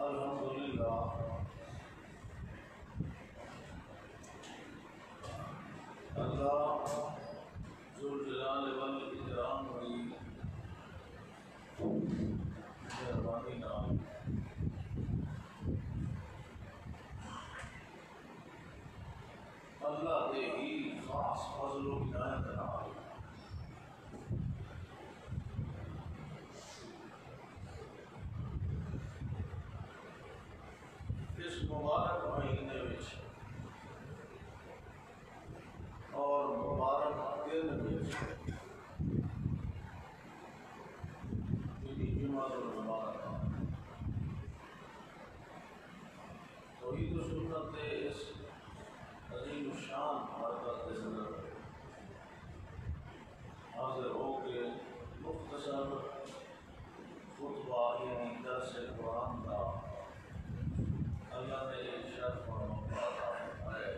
الحمدللہ اللہ ذوالجلال والاکرام کی مہربانی نال اللہ دے ہی خاص فضل و عنایت نال اس مبارک مہینے وچ اور مبارک دن وچ جمعہ المبارک توحید و سنت کے اس عظیم شان برکت کے اندر حاضر ہو کے مختصر خطبہ یعنی درس قرآن کا اللہ نے ارشاد فرمایا ہے۔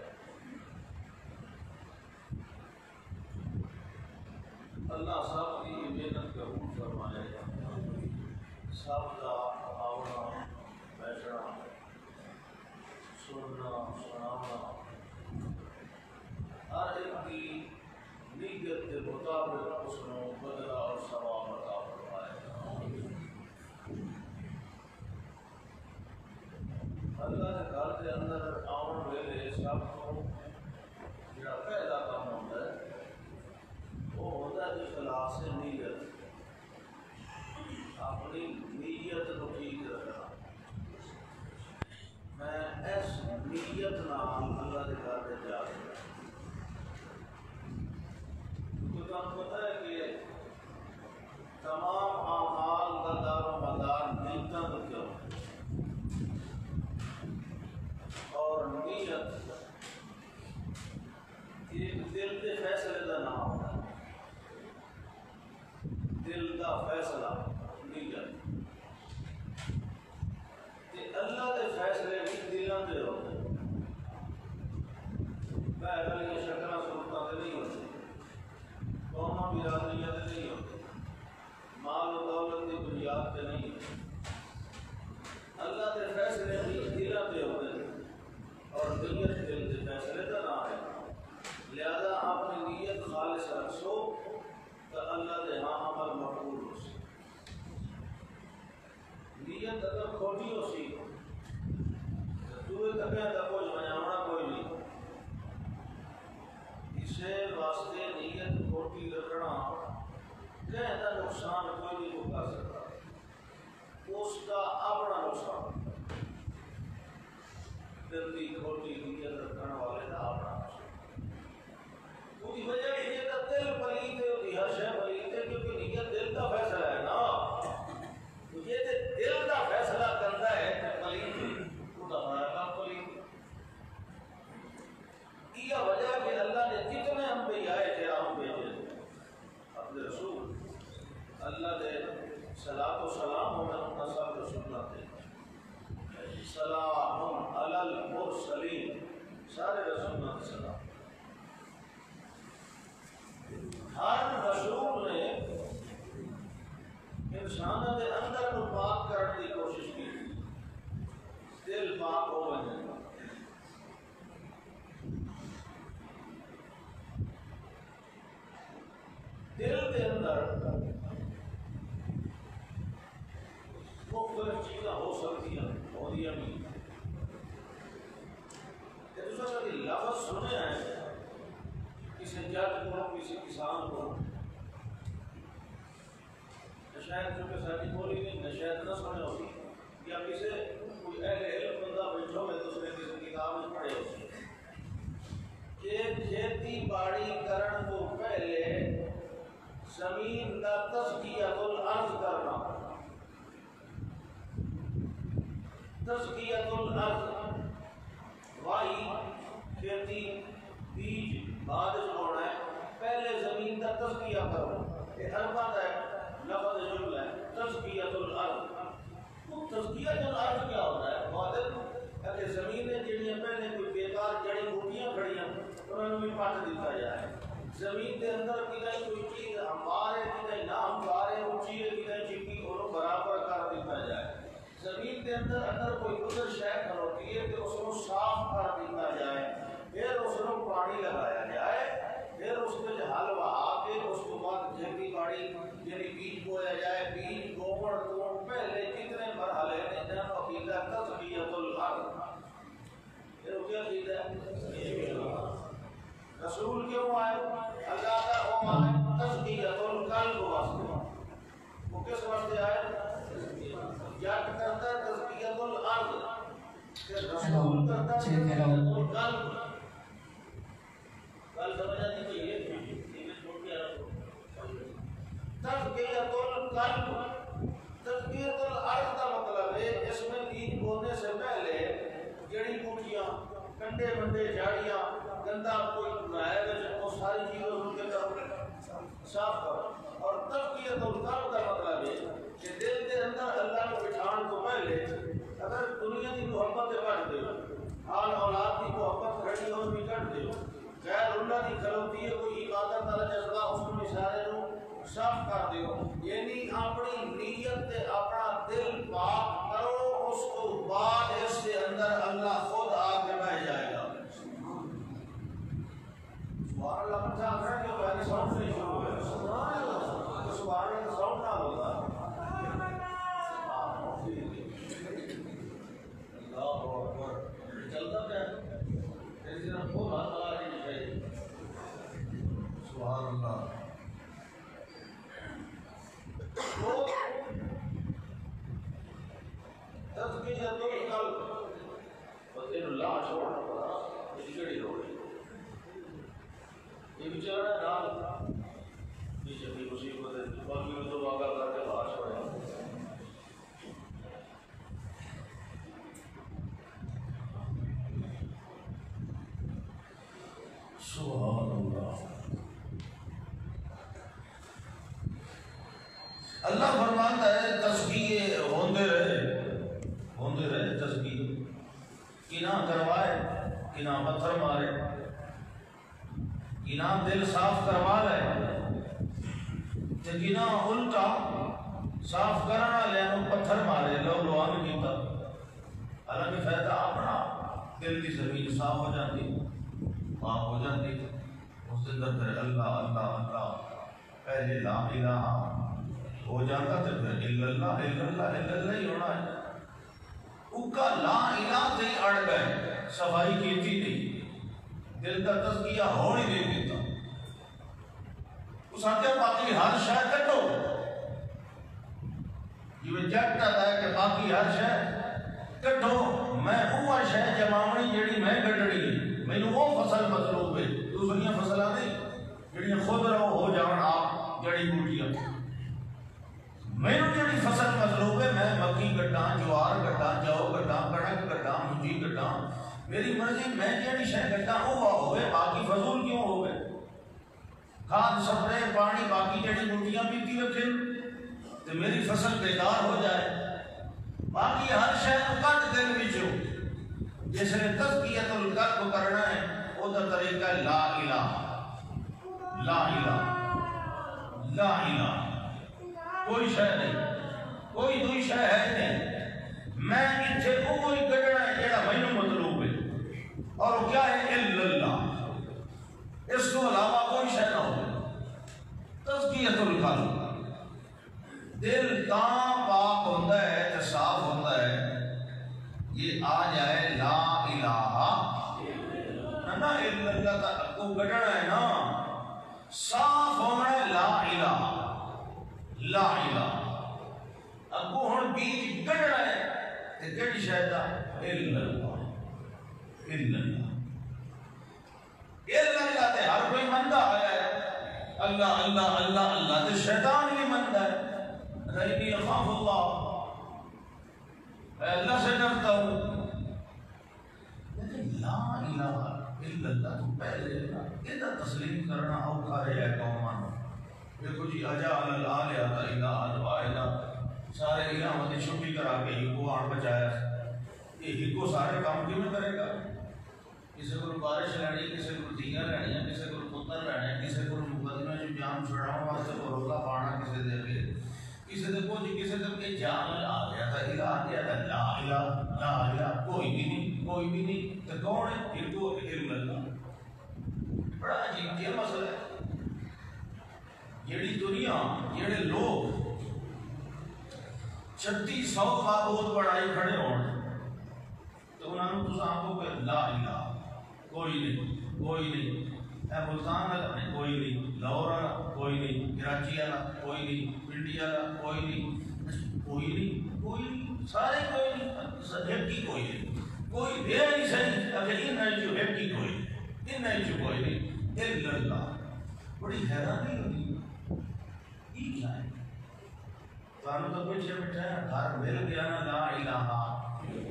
اللہ سب کی محنت قبول فرمائے، سب کا آنا بیٹھنا سننا سنانا ہر ایک کی نیت کے مطابق اس کو بدلہ اور ثواب عطا فرمائے۔ اللہ کے گھر کے اندر آن ویلے سب کو جڑا پہلا کام ہوتا ہے وہ ہوتا ہے اخلاص نیت، اپنی نیت کو ٹھیک رکھنا۔ میں اس نیت نال اللہ کے گھر میں جا رہا کیونکہ تمہیں پتہ ہے کہ تمام اعمال کا دار و مدار نیتوں پر کیوں ہے، اور نیت ایک دل کے فیصلے کا نام ہے، دل کا فیصلہ نیت کہ اللہ کے فیصلے بھی دلوں کے ہوتے ہیں، بہرحال یہ شکلیں صورتوں سے نہیں ہوتی، قوموں برادریاں سے نہیں ہوتی، مال و دولت کی بنیاد پہ نہیں ہوتی، اللہ کے فیصلے بھی دلوں کے ہوتے ہیں اور نیت دل کے فیصلے کا نام ہے۔ لہذا اپنی نیت خالص رکھو تو اللہ کے ہاں عمل مقبول ہو سی۔ نیت اگر کھوٹی ہو سی تو کبھی کا کچھ بنانا کوئی نہیں، اسے واسطے نیت کھوٹی رکھنا کہیں کا نقصان کوئی نہیں کر سکتا، اس کا اپنا نقصان دل کی کھوٹی نیت رکھنے والے کا اپنا اس کی وجہ یہ ہے کہ دل پلیت ہے، اس کی ہر شے پلیت ہے، کیونکہ نیت دل کا فیصلہ ہے نا، یہ دل کا فیصلہ کرتا ہے کہ پلیت ہے وہ تو ہمارا کام پلیت ہے۔ یہ وجہ ہے کہ اللہ نے کتنے انبیاء کرام بھیجے اپنے رسول، اللہ نے صلاۃ و سلام ہونا سب رسولات ہیں، سلام علی المرسلین، سارے رسولوں کے سلام۔ ہر رسول نے انسانوں کے اندر کو پاک کرنے کی کوشش کی، دل پاک ہو بنے، دل کے اندر مختلف چیزیں ہو سکتی ہیں، ہوندیاں بھی۔ دوسرا کہ لفظ سنے ہیں کسی جج کو، کسی کسان کو، شاید چونکہ ساری بولی نہیں شاید نہ سنے ہوتی، یا کسی کوئی اہل علم بندہ بیٹھو میں دوسرے کسی کتاب میں پڑھے ہوتی کہ کھیتی باڑی کرن کو پہلے زمین کا تزکیۃ الارض کرنا، تزکیۃ الارض وائی کھیتی بیج بعد ہونا ہے، پہلے زمین کا تزکیہ کرو، یہ اربا ہے لفظ جملہ ہے تزکیۃ الارض۔ وہ تزکیۃ الارض کیا ہوتا ہے؟ معدل کہ زمینیں جڑیاں پہلے کوئی بیکار جڑی بوٹیاں کھڑیاں انہوں نے بھی پٹ دیتا جائے، زمین کے اندر کدھر کوئی چیز ہموار ہے کدھر نہ ہموار ہے، اونچی ہے کدھر چکی، انہوں برابر کر دیتا جائے، زمین کے دے اندر کوئی ادھر شے کھلوتی ہے کہ اس کو صاف کر دیا جائے، پھر اس کو پانی لگایا جائے، پھر اس میں ہل بہا کے اس کو بعد کھیتی باڑی یعنی بیج بویا جائے، بیج گوبر تو پہلے کتنے مرحلے ہیں جن کا عقیدہ تزکیۃ الارض، پھر کیا عقیدہ ہے؟ رسول کیوں آئے؟ اللہ کا وہ آئے تزکیۃ القلب واسطے، وہ کس واسطے آئے؟ یاد کرتا ہے تزکیۃ الارض، کہ رسول کرتا ہے تزکیۃ القلب، کل سمجھا دیجیے تزکیۃ القلب، تزکیۃ الارض کا مطلب ہے اس میں بیج بونے سے پہلے جڑی بوٹیاں، کنڈے منڈے، جھاڑیاں، گندا کوئی ہے وہ ساری چیزیں ان کے صاف کرو، اور تزکیۃ القلب کا مطلب ہے کہ دل کے اندر اللہ کو بٹھان کو پہلے اگر دنیا کی محبت کٹ دے، حال اولاد کی محبت کھڑی اور بھی کٹ دے، غیر اللہ کی کھلوتی ہے کوئی عبادت والا جذبہ اس کو اشارے نو صاف کر دیو، یعنی اپنی نیت تے اپنا دل پاک کرو، اس کو بعد اس کے اندر اللہ خود آ کے بیٹھ جائے گا۔ سبحان اللہ کا اگر جو پہلے ساؤنڈ سے شروع ہے، سبحان اللہ، تو سبحان اللہ کا ساؤنڈ نہ ہوتا، اللہ اکبر، چلتا کیا ہے اس طرح خوب ہاتھ لگا کے چاہیے، سبحان اللہ۔ تو تزکیۃ القلب بدل اللہ چھوڑنا پڑا، یہ کیڑی لوڑ ہے؟ یہ بیچارہ نال یہ جبھی مصیبت ہے، باقی میں تو واقعہ کر کے باہر چھوڑے۔ سبحان اللہ۔ اللہ فرماتا ہے تزکیے ہوندے رہے تزکیے، کنا کروائے، کنا پتھر مارے، کنا دل صاف کروا لے، تے کنا الٹا صاف کرنا لینو پتھر مارے، لو لوان کیتا، حالانکہ فائدہ اپنا دل کی زمین صاف ہو جاتی، پاک ہو جاتی، اس اندر پھر اللہ اللہ اللہ پہلے لا الہ ہو جاتا، تو پھر الا اللہ الا اللہ الا اللہ ہی ہونا ہے۔ اکا لا الہ سے ہی اڑ گئے، صفائی کیتی نہیں، دل کا تزکیہ ہو نہیں دے دیتا، اس آتے باقی ہر شے کٹو، یہ جٹ آتا ہے کہ باقی ہر شے کٹو، میں وہ شے جماونی جیڑی میں کٹڑی ہے، میں وہ فصل مطلوب ہے، دوسریاں فصلیں نہیں جڑیاں خود رہو ہو جان آپ جڑی بوٹیاں، میں جڑی فصل مطلوب ہے، میں مکی کٹاں، جوار کٹاں، جو کٹاں، کڑک کٹاں، مجھی کٹاں، میری مرضی، میں جڑی شے کٹاں وہ ہوئے، باقی فضول کیوں ہوئے؟ کھاد سپرے پانی باقی جڑی بوٹیاں پیتی رکھیں تو میری فصل بیکار ہو جائے، باقی ہر شے کٹ دل وچوں، جس نے تزکیۃ القلب کرنا ہے وہ دا طریقہ لا الہ لا الہ لا الہ، کوئی شے نہیں، کوئی دوئی شے ہے نہیں، میں اتھے کوئی کٹنا ہے جڑا مینوں مطلوب ہے، اور وہ کیا ہے؟ الا اللہ، اس کو علاوہ کوئی شے نہ ہو۔ تزکیۃ القلب، دل تاں پاک ہوتا ہے تے صاف ہوتا ہے، یہ آ جائے لا الہ نہ الا اللہ کا کو کٹنا ہے نا، صاف ہونا ہے لا الہ لا الہ، اگو ہن بیج کٹنا ہے تے کیڑی شے دا؟ الا اللہ الا اللہ الا اللہ تے ہر کوئی مندا ہے، اللہ اللہ اللہ اللہ تے شیطان بھی مندا ہے، انی اخاف اللہ، میں اللہ سے ڈرتا ہوں، لیکن لا الہ الا اللہ تو پہلے یہ تسلیم کرنا اوکھا ہے قوماں نوں، دیکھو جی اجعل الآلہۃ الہا واحدا، سارے الہاں دی چھٹی کرا کے ہکو آن بچایا، یہ ہکو سارے کام کیوں کرے گا؟ کسی کو بارش لینی، کسی کو دیاں لینی، کسی کو پتر لینے، کسی کو مقدمے جو جان چھڑاؤ واسطے بھروسہ پانا کسی دے کے، کسی دے کو جی کسی دے کے جان آ گیا تھا، الہ آ گیا تھا، لا الہ کوئی بھی نہیں تو کون ہے؟ ایک تو علم اللہ. بڑا عجیب یہ مسئلہ ہے. جیڑی دنیا جیڑے لوگ 3600 معبود بڑائی کھڑے ہون تو انہوں نے تو آنکھوں پہ لا الہ کوئی نہیں اے ملتان والا کوئی نہیں، لاہور والا کوئی نہیں، کراچی والا کوئی نہیں، پنڈی والا کوئی نہیں، سارے کوئی نہیں، ایک ہی کوئی نہیں، کوئی دے نہیں صحیح اگر ان جو ایک ہی کوئی ان جو کوئی نہیں الا اللہ. بڑی حیرانی ہوتی یہ کیا ہے؟ تانوں تو پیچھے بیٹھا ہے گھر مل گیا نا لا الہ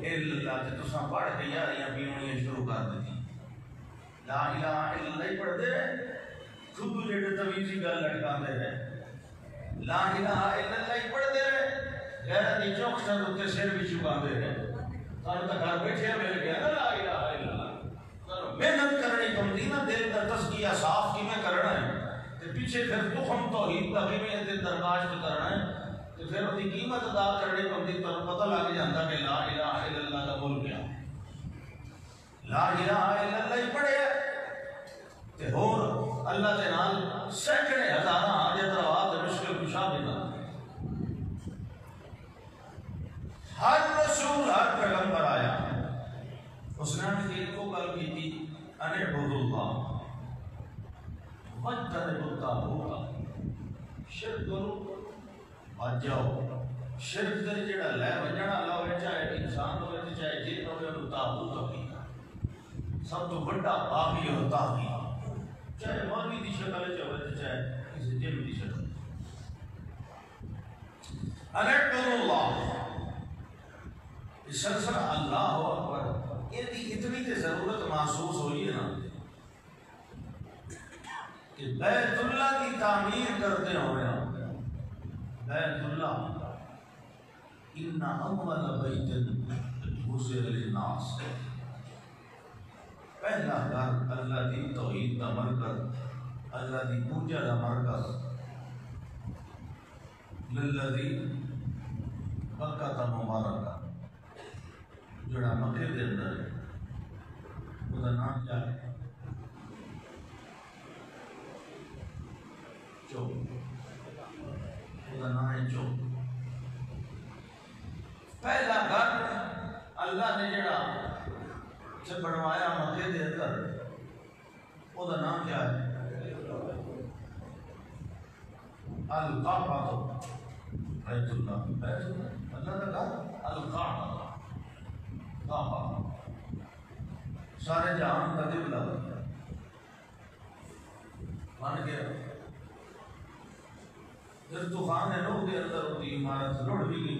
الا اللہ تے تساں پڑھ کے یاریاں پیونیاں شروع کر دیتی. لا الہ الا اللہ پڑھتے رہے خود جڑے تویزی گل لٹکاندے رہے. لا الہ الا اللہ پڑھتے رہے غیرت دی چوک سر تے سر بھی چکاندے رہے. تانوں تو گھر بیٹھے مل گیا نا لا الہ الا اللہ. محنت کرنی پڑتی نا دل کا تزکیہ صاف کی میں کرنا ہے تے پیچھے پھر تخم توحید کا بھی میں درگاہ کرنا ہے تو پھر اس کی قیمت ادا کرنی پڑتی. تو پتہ لگ جاتا کہ لا الہ الا اللہ کا بول کیا لا الہ الا اللہ پڑھے تے اور اللہ کے نال سینکڑے ہزاراں حاجت روا تے مشکل کشا دینا. ہر رسول ہر پیغمبر آیا اس نے ایک کو گل کی تھی ان اعبدوا اللہ واجتنبوا الطاغوت. شرک کرو بچ جاؤ. شرک تے جڑا لے وجنا اللہ ہوے چاہے انسان ہوے چاہے جن ہوے او طاغوت ہوے سب تو بڑا باغی ہوتا ہے چاہے مولوی دی شکل چاہے چاہے کسی جن دی شکل. ان اعبدوا اللہ سلسلہ اللہ اکبر یہ اتنی تے ضرورت محسوس ہوئی ہے نا کہ بیت اللہ کی تعمیر کرتے ہوئے بیت اللہ ان اول بیت وضع للناس پہلا گھر اللہ دی توحید کا مرکز اللہ دی پوجا کا مرکز للذی بکۃ مبارکہ جڑا مکے دے اندر ہے وہ نام کیا ہے؟ چوک. وہ نام ہے چوک. پہلا گھر اللہ نے جڑا سے بنوایا مکے دے اندر وہ نام کیا ہے؟ الکعبہ. بیت اللہ اللہ کا گھر الکعبہ سارے جہان کا قبلہ بن گیا. پھر طوفان نوح کے اندر ہوتی عمارت رڑ بھی گئی.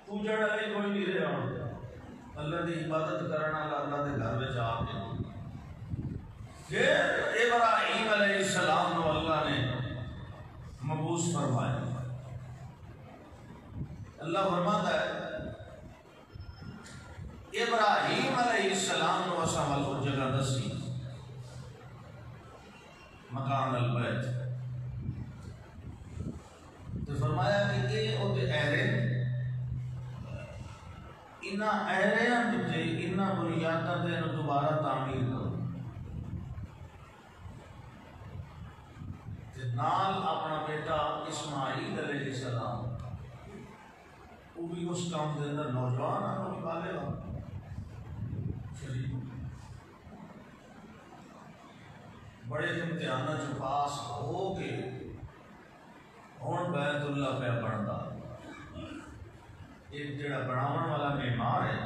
پوجا ڈالے کوئی نہیں رہا اللہ کی عبادت کرنا اللہ کے گھر میں آ کے. پھر ابراہیم علیہ السلام کو اللہ نے مبعوث فرمایا. اللہ فرماتا ہے ابراہیم علیہ السلام نے اسا والو جگہ دسی مکان البیت تو فرمایا کہ یہ او تے ایرے انہاں ایریاں تے انہاں بنیاداں تے دوبارہ تعمیر کرو تے نال اپنا بیٹا اسماعیل علیہ السلام وہ بھی اس کام کے اندر نوجوان آنے والے گا. بڑے امتحانات جو پاس ہو کے ہوں بیت اللہ پہ بنتا. ایک جڑا بناون والا معمار ہے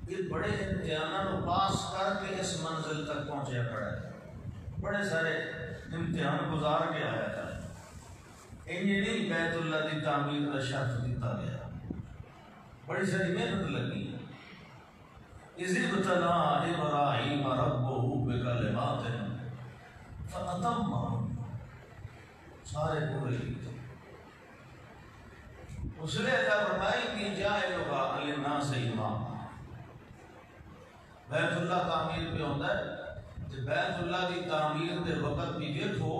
یہ بڑے امتحانات پاس کر کے اس منزل تک پہنچیا پڑا ہے. بڑے سارے امتحان گزار کے آیا تھا. انہیں نہیں بیت اللہ کی تعمیر کا شرط دیتا گیا. بڑی ساری محنت لگی. اذ ابتلی ابراہیم ربہ بکلمات فاتمہن سارے پورے کیے. اس نے اللہ فرمائی کہ جاعلک للناس اماما. بیت اللہ تعمیر پہ ہوتا ہے تو بیت اللہ کی تعمیر کے وقت بھی دیکھو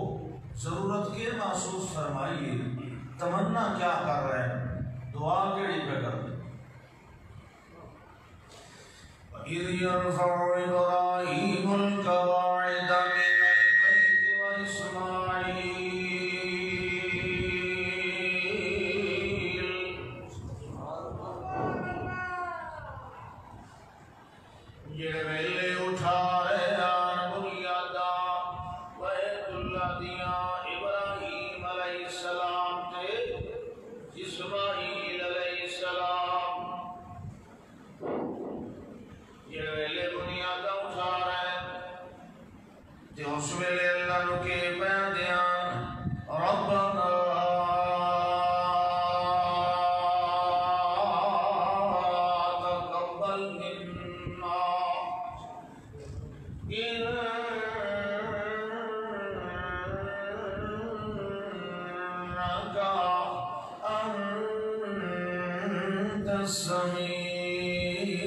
ضرورت کے محسوس فرمائیے تمنا کیا کر رہے ہیں دعا کے إذ يرفع إبراهيم القواعد من البيت وإسماعيل جڑے ویلے اٹھا رہے آن بنیادہ بیت اللہ دیاں ابراہیم علیہ السلام تے اسماعیل علیہ السلام جڑے ویلے بنیادہ اٹھا رہے تے اس ویلے اللہ نو کے بیان دیاں ربنا السميع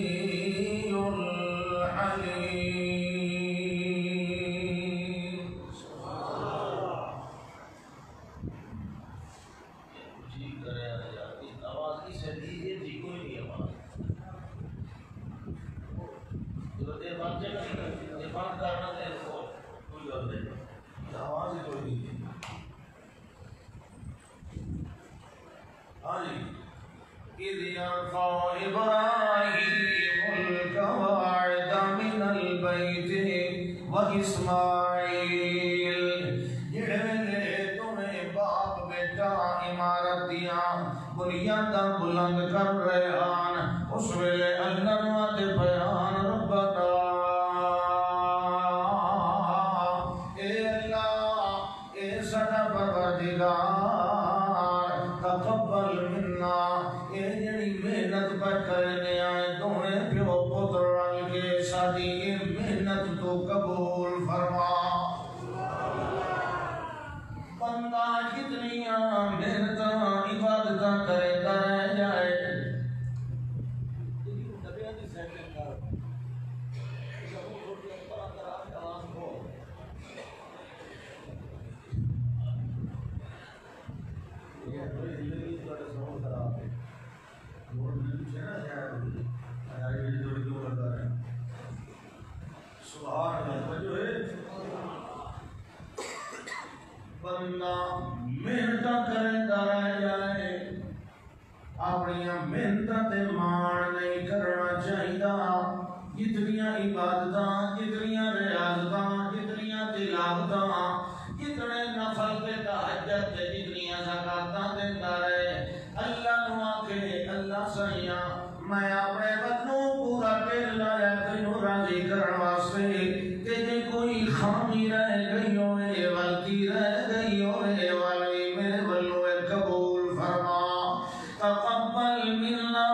العليم جی کرے آجاتی آواز کی سدید ہے جی کوئی نہیں آواز تو دے بات جگہ یہ بات کرنا دے کوئی بات نہیں آواز ہی کوئی نہیں ہاں جی إذ يرفع إبراهيم القواعد من البيت وإسماعيل جڑے تمہیں باپ بیٹا عمارت دیاں بنیاداں بلند کر رہے آن اس ویلے اللہ نوات بیان ربنا اے اللہ اے سدا پروردگار تقبل منا محنت پر کرنے آئے دونے پیو پتر رنگ کے ساتھی محنت تو قبول فرما بندہ کتنی محنت عبادت کرے رہ جائے بندہ محنت کرتا رہ جائے اپنی محنت تے مان نہیں کرنا چاہیے جتنیاں عبادتاں جتنیاں ریاضتاں جتنیاں تلاوتاں جتنے نفل تے تہجد تے جتنیاں زکاتاں دیندا رہے اللہ نو آکھے اللہ سیاں میں اپنے بدنوں پورا کر لایا تینوں راضی کرن واسطے کہ جے کوئی خامی رہ گئی ہوئے غلطی رہ گئی ہوئے والی میرے بلو قبول فرما تقبل منا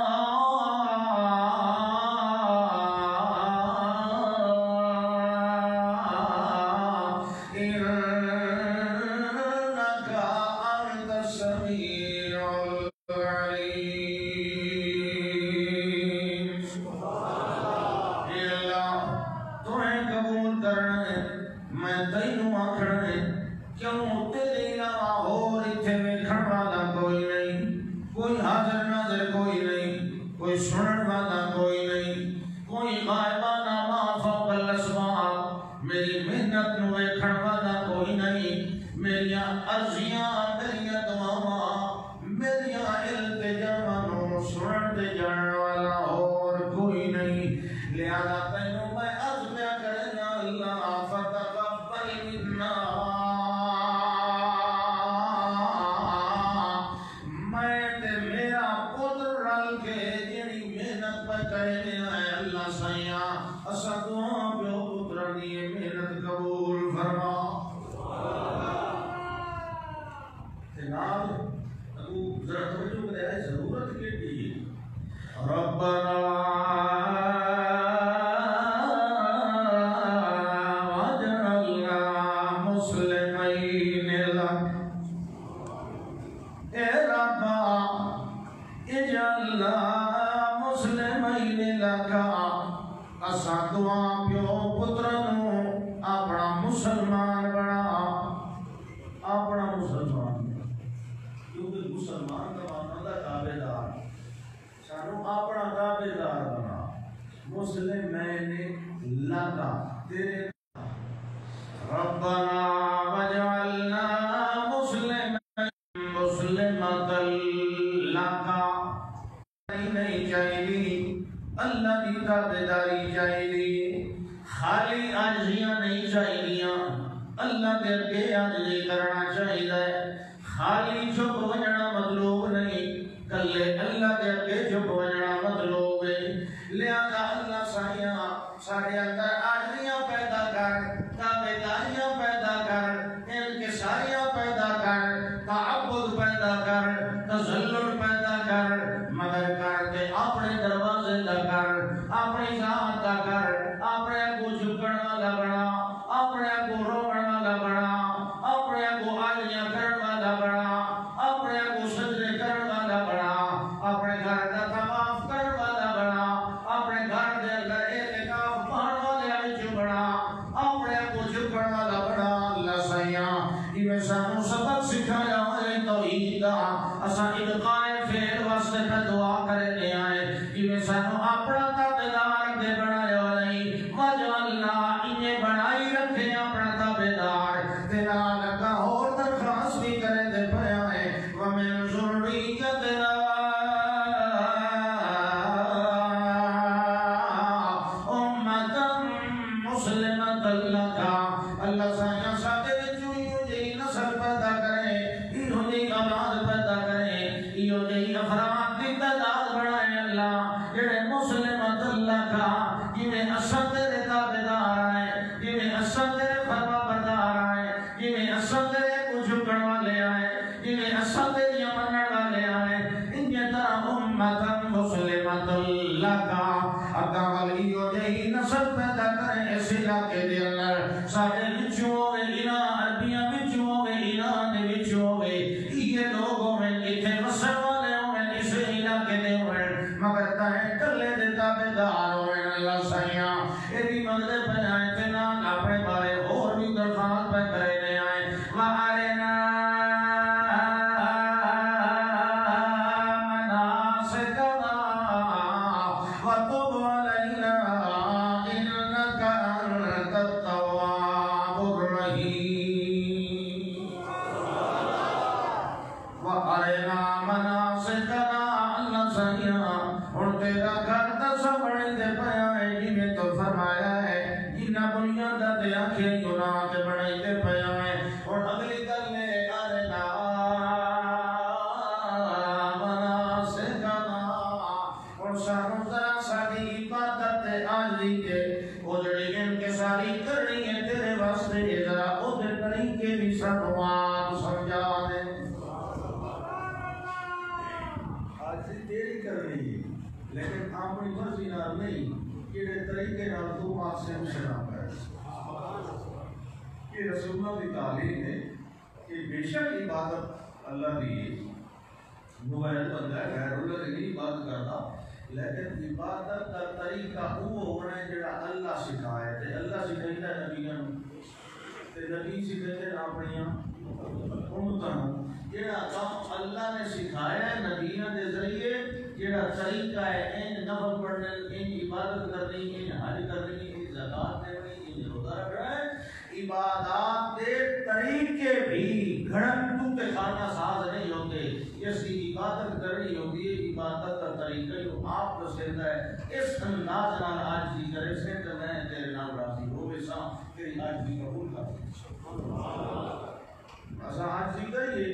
انك انت السميع العليم اے اللہ تمہیں قبول کرنا ہے میں تینوں آکھنا ہے کیوں تیرے علاوہ اور اتھے ویکھن والا کوئی نہیں کوئی حاضر ناظر کوئی نہیں کوئی سنن والا کوئی نہیں کوئی غائبانہ ما فوق الاسماء میری محنت نو ویکھن والا کوئی نہیں میریاں عرضیاں میریاں دعاواں میریاں التجاواں نو سنن تے جانن والا اور کوئی نہیں لہذا تینوں میں عرض پیا کرنا اللہ فتقبل منا میں تے میرا پتر رل کے جڑی محنت پہ کرنے آئے اللہ سیاں اسا دعا پیو پتر دی محنت قبول فرما جناب ابو ذرا توجہ کرے ضرورت کے لیے ربنا دعا پیو پترانو اپنا مسلمان بنا اپنا مسلمان کیونکہ مسلمان کا معنی تابعدار سانو اپنا تابعدار بنا مسلم میں فرمانی نہیں چاہیے، اللہ دی تابعداری چاہیے، خالی عاجزیاں نہیں چاہیے، اللہ دے اگے عاجزی کرنا چاہیے، خالی چپ وجنا مطلوب نہیں، کلے اللہ دے اگے چپ وجنا مطلوب ہے۔ لہذا اللہ سائیاں سارے اندر عاجزیاں پیدا کر، تابعداریاں پیدا کر، انکساریاں پیدا کر، تعبد پیدا کر، تذلل پیدا کر، مگر کر کے اپنے دروازے دا کر، اپنی ذات دا کر، اپنے کو جھکن والا بنا، اپنے کو روکن والا بنا، اپنے کو عاجزیاں کرن والا بنا، اپنے کو سجدے کرن والا بنا، اپنے گھر دا طواف کرن والا بنا، اپنے گھر دے اندر اعتکاف پڑھن والے وچ بنا، اپنے کو جھکن والا بنا۔ اللہ سائیاں یہ سانو سبق سکھایا ہے توحید دا، اساں اتقان فعل واسطے پہ دعا کرنے آئے، یہ سانو اپنا تابعدار دے بنایا نہیں، وجعلنا انہیں بنائی رکھے اپنا تابعدار، تیرا لگا اور درخواست بھی کرے دے پیا ہے، وَمِن ذُرِّيَّتِنَا مسلمۃ لک، اللہ سائیاں ساڈے وچوں ایہو جہی نسل پیدا کرے، ایہو جہی اولاد پیدا کرے، ایہو جہی افراد دی تعداد بنائے اللہ، جڑے مسلمۃ لک، جنہیں اصل تیرے تابعدار آئے، جنہیں اصل تیرے فرما بردار آئے، جنہیں اصل تیرے کو جھکن والے آئے، جنہیں اصل تیری منن والے آئے، انہیں طرح امت مسلمۃ لک، اگاں والی ایہو جہی نسل پیدا کریں اس علاقے دے اندر، سارے وچوں ہوے، ایران عربیاں وچوں ہوے، ایران دے وچوں ہوے، یہ لوگ ہوے ایتھے وسن والے ہوے، اس علاقے دے ہوے، مگر تائیں کلے دے تابعدار ہوے۔ اللہ سائیاں اے بھی منگدے پے آئے تے نال اپنے بارے اور بھی درخواست پہ کرے آئے، وَأَرِنَا مناسکنا وَتُبْ عَلَيْنَا إِنَّكَ أَنْتَ التَّوَّابُ الرَّحِيمُ۔ وَأَرِنَا مناسکنا، اللہ سائیاں اور تیرا گھر دسا بڑے دے پیا ہے، جنہیں تو فرمایا ہے جنہ بنیادہ دے آنکھیں گناہ تے بڑے دے پیا ہے، اور اگلی گل ہے ارنا مناسکنا، اور سانو ذرا ساری عبادت تے عاجزی تے او جڑی انکساری کرنی ہے تیرے واسطے، ذرا او دے طریقے بھی سانو آپ سمجھا دے۔ عاجزی تیری کرنی ہے لیکن اپنی مرضی نال نہیں، کیڑے طریقے نال تو پاک سے شراب کر۔ یہ رسول اللہ کی تعلیم ہے کہ بے شک عبادت اللہ دی موبائل بندہ ہے، غیر اللہ کی عبادت کرتا، لیکن عبادت کا طریقہ وہ ہونا ہے جڑا اللہ سکھائے، تے اللہ سکھائیتا ہے نبیوں تے نبی سکھائیتے ہیں اپنی امتوں، جڑا کام اللہ نے سکھایا ہے نبیوں کے ذریعے، جڑا طریقہ ہے ان نفل پڑھنے، ان عبادت کرنی، ان حج کرنی، ان زکات دینی، ان روزہ رکھنا ہے، عبادات کے طریقے بھی گھڑن تو تے خانہ ساز نہیں ہوتے، اس کی عبادت کرنی ہوتی ہے، عبادت کا طریقہ جو آپ کو سکھتا ہے، اس انداز نال عاجزی کرے سے تے میں تیرے نال راضی ہوے سا، تیری عاجزی قبول کر۔ اساں عاجزی کریے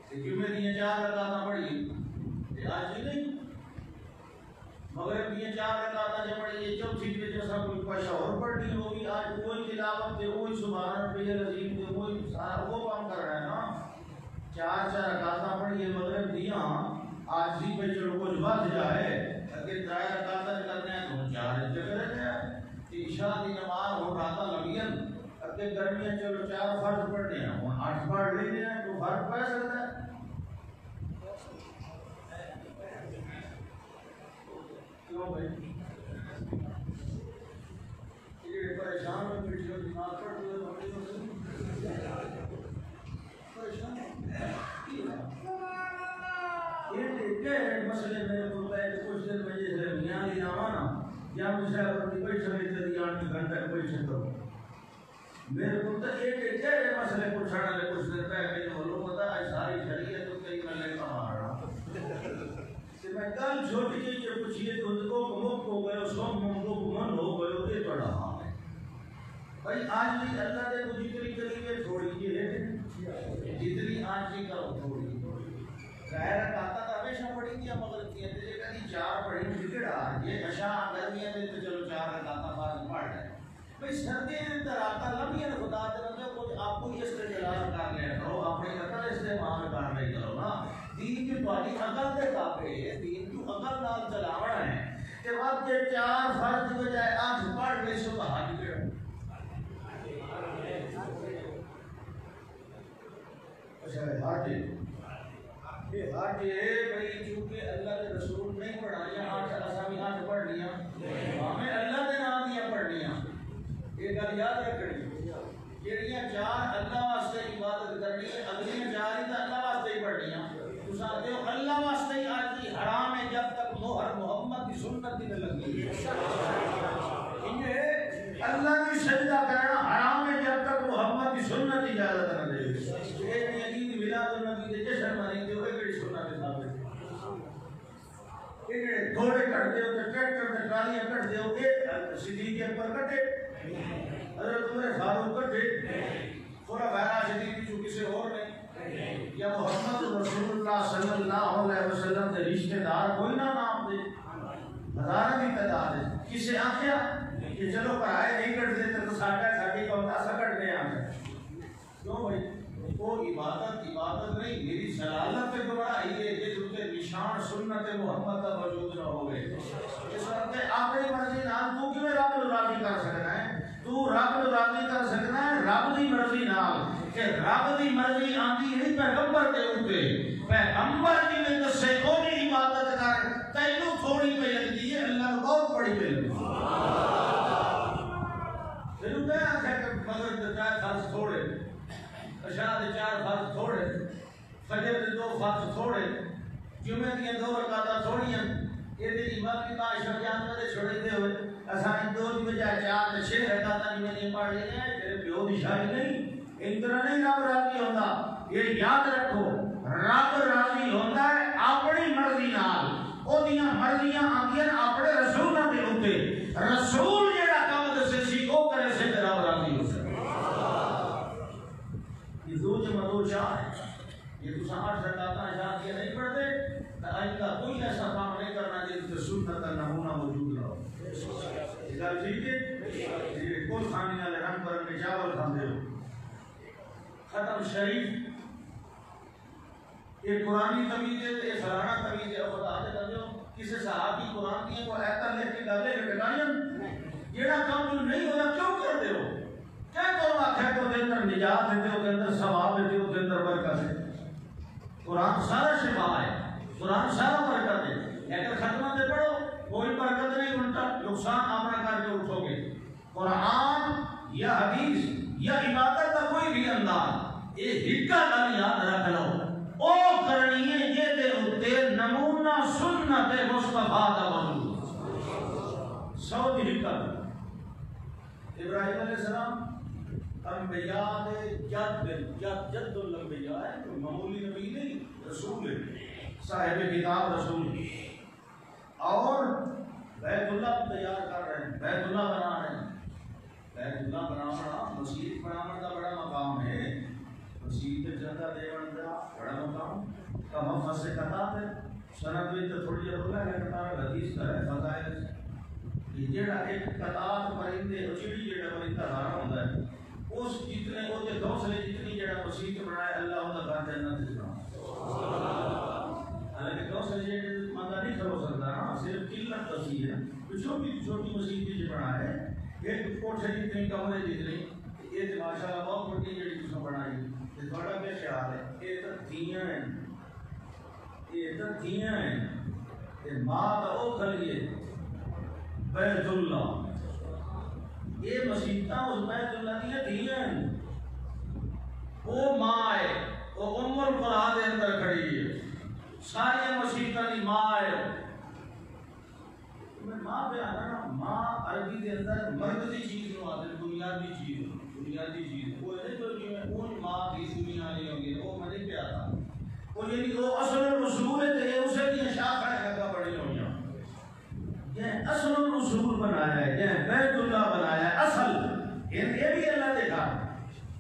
کہ جمعے دی 4 رکعتاں پڑھیے، یہ عاجزی نہیں، مغرب دی 4 رکعتاں جو پڑھیے، چوتھی وچ اساں کوئی پیسہ اور پڑھنی ہوگی، آج وہی تلاوت تے وہی سبحان ربی العظیم تے وہی سارا وہ کام کر رہے ہیں نا، 4 رکعتاں پڑھیے مغرب دیاں، عاجزی پہ چلو کچھ بچ جائے، اگر 3 رکعتاں کرنے ہیں تو 4 کرنے ہیں، عشاء دی نماز ہو رکعتاں لگیاں، اگر گرمیاں چلو 4 فرض پڑھنے ہیں، ہن 8 پڑھ لینے ہیں تو فرق پہ سکتا ہے۔ کیوں بھائی یہ پریشان ہو بیٹھے ہو، نماز پڑھتے ہوئے پریشان یہ مسئلے میرے کو کچھ دن میں جیسے میاں لی نوانا یا مجھے اپنی بیٹھ سکتے تھی 8 گھنٹے بیٹھ سکتا میرے کو تو ایک مسئلے کو چھڑا لے کچھ دن پہلے کہ وہ لوگ پتا ہے ساری شریعت تو کئی میں لے کما رہا کہ میں گل چھوٹی جی جو پوچھیے تو مک ہو گئے سو من ہو گئے یہ بڑا حال ہے بھائی آج بھی اللہ نے کو جتنی کریے تھوڑی جی ہے جتنی آج بھی کرو تھوڑی ظاہر رکعتاں تو ہمیشہ پڑھی گیا مگر کہتے ہیں کہ 4 پڑھی بگڑا یہ عشاء گرمیاں میں تو چلو 4 رکعتاں فرض پڑھ لیں بھائی سردیاں میں تو راتاں لمبیاں خدا دے بندے کچھ آپ کو استعمال کر لیا کرو اپنی عقل استعمال کر لیا کرو نا دین کی تہاڈی عقل دے تابع ہے دین کو عقل نال چلاونا ہے کہ وقت کے 4 فرض کی بجائے 8 پڑھ لے سو حج کرو اچھا حج یہ حج ہے بھائی چونکہ اللہ کے رسول نہیں پڑھایا آج اسامی حج پڑھ لیا ہمیں اللہ کے نام دیا پڑھ لیا یہ گل یاد رکھنی جہڑیاں 4 اللہ واسطے عبادت کرنی ہے اگلیاں 4 ہی تو اللہ واسطے ہی پڑھنیاں تسا آتے ہو اللہ واسطے ہی آج کی حرام ہے جب تک مہر محمد کی سنت نہیں لگی یہ اللہ کی سجدہ کرنا حرام ہے جب تک محمد کی سنت اجازت نہ دے یہ نہیں عید میلاد النبی دے جشن منائی تے اوے کیڑی سنت ہے ثابت یہ جڑے گھوڑے کٹتے ہو تے ٹریکٹر تے ٹرالیاں کٹتے ہو یہ صدیق اکبر کٹے حضرت عمر فاروق کٹے تھوڑا غیر صدیق جو کسی اور نے یا محمد رسول اللہ صلی اللہ علیہ وسلم کے رشتہ دار کوئی نہ نام دے ہزاروں کی تعداد ہے کسی آخیا کہ چلو پرائے نہیں کٹتے تو ساڈا ساڈی قوم اسا کٹنے آ کیوں بھائی وہ عبادت نہیں میری سلالت پہ گواہی ہے کہ جو کے نشان سنت محمد کا وجود نہ ہوئے اس وقت اپنی مرضی نال تو کیویں رب نو راضی کر سکنا ہے تو رب نو راضی کر سکنا ہے رب دی مرضی نال کہ رب دی مرضی آندی ہے پیغمبر دے اوپر پیغمبر دی میں دسے اونی عبادت کر تینوں تھوڑی پہ لگدی ہے اللہ نو بہت بڑی پہ لگدی تینوں کہہ آکھے کہ مگر تے فرض تھوڑے عشاء دے 4 فرض تھوڑے فجر دے 2 فرض تھوڑے جمعے دی 2 رکعتاں تھوڑیاں یہ دے امام کی معاشر جان دے چھوڑے دے ہوئے اساں 2 دی بجائے 4 تے 6 رکعتاں نہیں پڑھ لے ہیں تیرے پیو دی شاہی نہیں ان طرح نہیں رب راضی ہوندا یہ یاد رکھو رب راضی ہوندا ہے اپنی مرضی نال او دیاں مرضیاں آندیاں اپنے رسولاں دے اوتے رسول جڑا کام دسے سی او کرے سے رب راضی ہو سکے دو جمع 2 4 یہ تو 8 رکعتاں عشاء کی نہیں پڑھتے تو آئندہ کوئی ایسا کام نہیں کرنا جس سے سنت کا نمونہ موجود نہ ہو یہ گل ٹھیک ہے یہ کل کھانے والے رنگ برنگے چاول کھاندے ہو ختم شریف یہ قرآنی تمیز ہے یہ فلانا تمیز ہے خدا دے بندے کسی صحابی قرآن کی کوئی آیت لے کے گلے لٹکائیں جیڑا کام جو نہیں ہویا کیوں کر دے ہو کیا کرو آخر تو دے اندر نجات دیتے ہو کے اندر ثواب دیتے ہو کے اندر برکت ہے قرآن سارا شفا ہے قرآن سارا برکت ہے اگر ختمہ دے پڑھو کوئی برکت نہیں الٹا نقصان اپنا کر کے اٹھو گے قرآن یا حدیث یا عبادت کا کوئی بھی انداز یہ ہکا گل یاد رکھ لو او کرنی ہے یہ دے اتے نمونہ سنت مصطفیٰ دا موجود 100 دی ہکا ابراہیم علیہ السلام انبیاء دے جد الانبیاء ہے کوئی معمولی نبی نہیں رسول ہے صاحب کتاب رسول اور بیت اللہ تیار کر رہے ہیں بیت اللہ بنا رہے ہیں بیت اللہ بنانا مسجد بنانا کا بڑا مقام ہے مسجد جگہ دیوان کا بڑا مقام کا مفہوم سے کتاب ہے سند میں تو تھوڑی اللہ ہے کتاب حدیث کا ہے فضائل یہ جڑا ایک کتاب پرندے چڑی جڑا پرندہ دارا ہوتا ہے اس جتنے وہ دے گھونسلے جتنی جڑا مسجد بنائے اللہ ان کا گھر جنت سے بنا حالانکہ گھونسلے جڑے مندہ نہیں کھلو سکتا نا صرف قلت وسیع ہے چھوٹی مسجد بھی بنائے ایک کوٹھے جتنی کمرے جتنی یہ تو ماشاءاللہ بہت بڑی جڑی تساں بنائی تے تھوڑا کیا خیال ہے یہ تو دیاں ہیں یہ تو دیاں ہیں تے ماں دا او کھلیے بیت اللہ یہ مسیحتاں اس بیت اللہ دیا دیاں ہیں وہ ماں ہے وہ ام القرآ دے اندر کھڑی ہے ساری مسیحتاں دی ماں ہے میں ماں پہ آنا نا ماں عربی دے اندر مرد دی چیز نو آتے بنیادی چیز وہ ہے جو کہ اون ماں کی دنیا نہیں ہوگی وہ مجھے پہ آتا وہ یعنی وہ اصل رسول ہے تے اسے دی شاخ ہے لگا پڑے یہ اصل الرسول بنایا ہے، یہ بیت اللہ بنایا ہے اصل، یہ بھی اللہ کے گھر،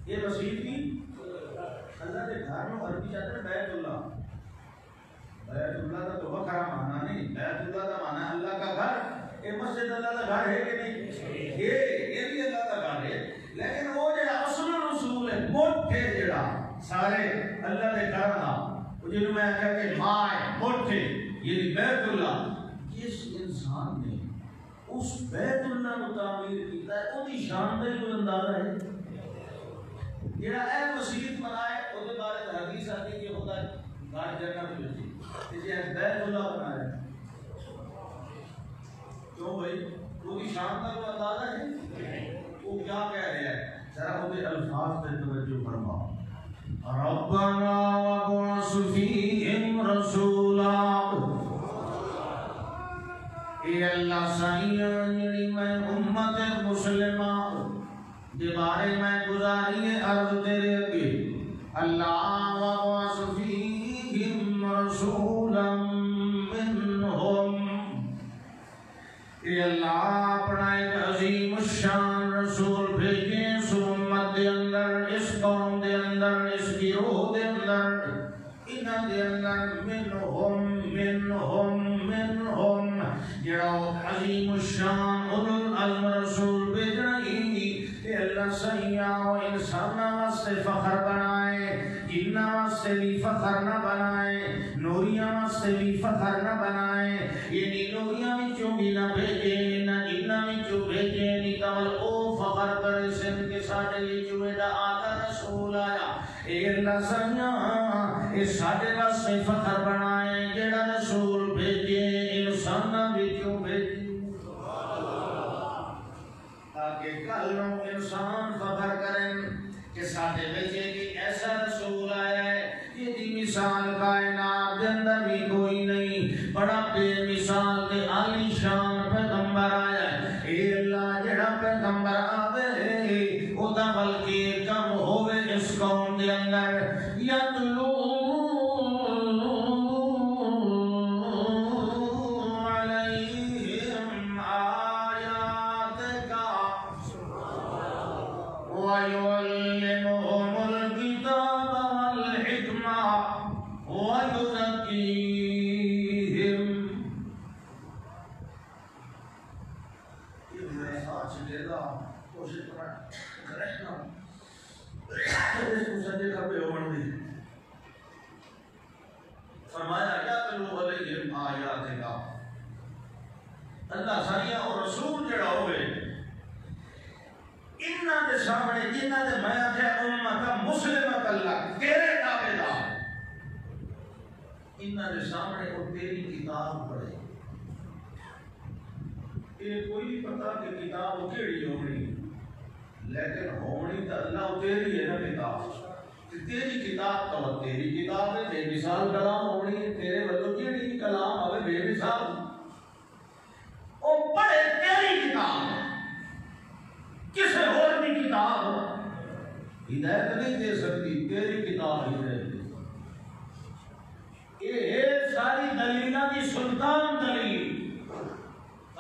یہ مسیح کی اللہ کے گھر میں عربی چاہتے ہیں بیت اللہ. بیت اللہ کا تو بکرا مانا نہیں، بیت اللہ کا مانا اللہ کا گھر. یہ مسجد اللہ کا گھر ہے کہ نہیں؟ یہ بھی اللہ کا گھر ہے، لیکن وہ جڑا اصل الرسول ہے موٹے جڑا سارے اللہ کے گھر کا، جنہوں میں کہا کہ مائے موٹے یہ بیت اللہ، جس انسان نے اس بیت اللہ کو تعمیر کیتا ہے وہ شان کا ہی کوئی اندازہ ہے. جڑا اے مسجد بنائے اس کے بارے میں حدیث آتی ہے کہ ہوتا ہے گھر جنت میں جی بیت اللہ بنایا. کیوں بھائی وہ شان کا کوئی اندازہ ہے؟ وہ کیا کہہ رہا ہے ذرا وہ الفاظ پہ توجہ فرماؤ. ربنا وابعث فیہم رسولا، اے اللہ سائیاں جڑی میں امت مسلمہ دے بارے میں گزاری عرض تیرے اگے، اللہ وابعث فیہم رسولا منہم، اے اللہ اپنا ایک عظیم الشان رسول بھیجے اس امت دے اندر، اس قوم دے اندر، اس گروہ دے اندر، انہاں دے اندر منہم جڑا عظیم الشان اولو العزم رسول بھیجنا ہی کہ اللہ سیاح و انسان واسطے فخر بنائے، جنہ واسطے بھی فخر نہ بنائے، نوریاں واسطے بھی فخر نہ بنائے. یعنی نوریاں وچوں بھی نہ بھیجے، نہ جنہ وچوں بھیجے، نہیں تمل او فخر کرے سن کے ساڈے وچوں ایڈا آقا رسول آیا. اے اللہ سیاح اے ساڈے واسطے فخر بنائے جڑا رسول بھیجے انساناں وچوں بھیجے، تاکہ کل نو انسان فخر کریں کہ ساڈے وچ ایک ایسا رسول آیا ہے کہ دی مثال کائنات دے اندر بھی کوئی نہیں، بڑا بے مثال تے عالی شان پیغمبر آیا ہے. اے اللہ جڑا پیغمبر آوے او دا بلکہ کم ہوے اس قوم دے اندر یتلو وَيُعَلِّمُهُمُ الْكِتَابَ وَالْحِكْمَةَ وَيُزَكِّيهِمْ. یہ میں ساتھ چلے گا کوشش کرنا اس کو سجے کھپے ہو بندی فرمایا یَتْلُو عَلَيْهِمْ آیَاتِکَ. اللہ ساریاں اور رسول جڑا ہوئے انہاں دے سامنے جنہاں دے میں آخیا امت مسلمت اللہ تیرے تابع دار، انہاں دے سامنے وہ تیری کتاب پڑھے. یہ کوئی نہیں پتا کہ کتاب وہ کیڑی ہونی، لیکن ہونی تو اللہ تیری ہے نا کتاب. تیری کتاب تو تیری کتاب ہے، بے مثال کلام ہونی ہے تیرے ولو کیڑی کلام ہوے بے مثال. وہ پڑھے تیری کتاب، کسے اور بھی کتاب ہدایت نہیں دے سکتی، تیری کتاب ہدایت دے. یہ ساری دلیلہ کی سلطان دلیل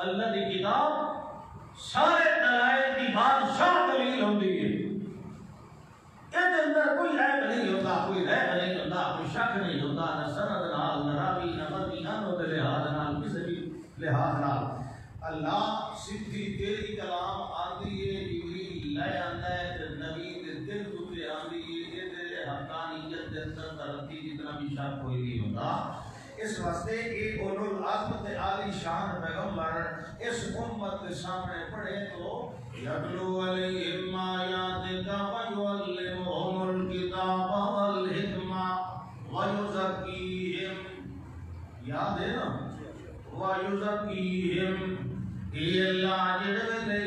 اللہ کی کتاب سارے دلائل کی بادشاہ دلیل ہوتی ہے. یہ اندر کوئی عیب نہیں ہوتا، کوئی ریب نہیں ہوتا، کوئی شک نہیں ہوتا، نہ سند نال، نہ راوی، نہ مدی، نہ نو دے لحاظ نال، کسی بھی لحاظ نال. اللہ سیدھی تیری کلام آندی ہے، جبریل لے آندا ہے، نبی دے دل تے آندی ہے، یہ تیرے حقانیت دے اندر ترقی جتنا بھی شک کوئی نہیں ہوتا. اس واسطے ایک اولو العزم تے عالی شان پیغمبر اس امت کے سامنے پڑھے تو یتلو علیہم آیاتک ویعلمہم الکتاب والحکمہ ویزکیہم. یاد ہے نا ویزکیہم. اے اللہ جڑے لے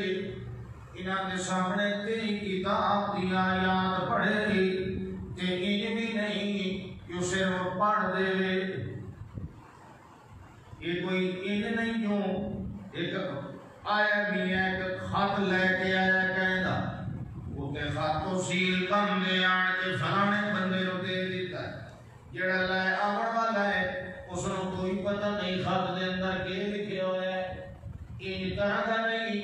انہاں دے سامنے تیری کتاب دی آیات پڑھے تے یہ بھی نہیں کہ صرف پڑھ دے. یہ کوئی ان نہیں جو ایک آیا بھی ہے کہ خط لے کے آیا کہندا وہ تے خط تو سیل کم دے آن کے فلانے بندے نو دے دیتا ہے. جڑا لے آون والا ہے اس نو کوئی پتہ نہیں خط دے اندر کی لکھیا ہوا ہے. طرح کا نہیں،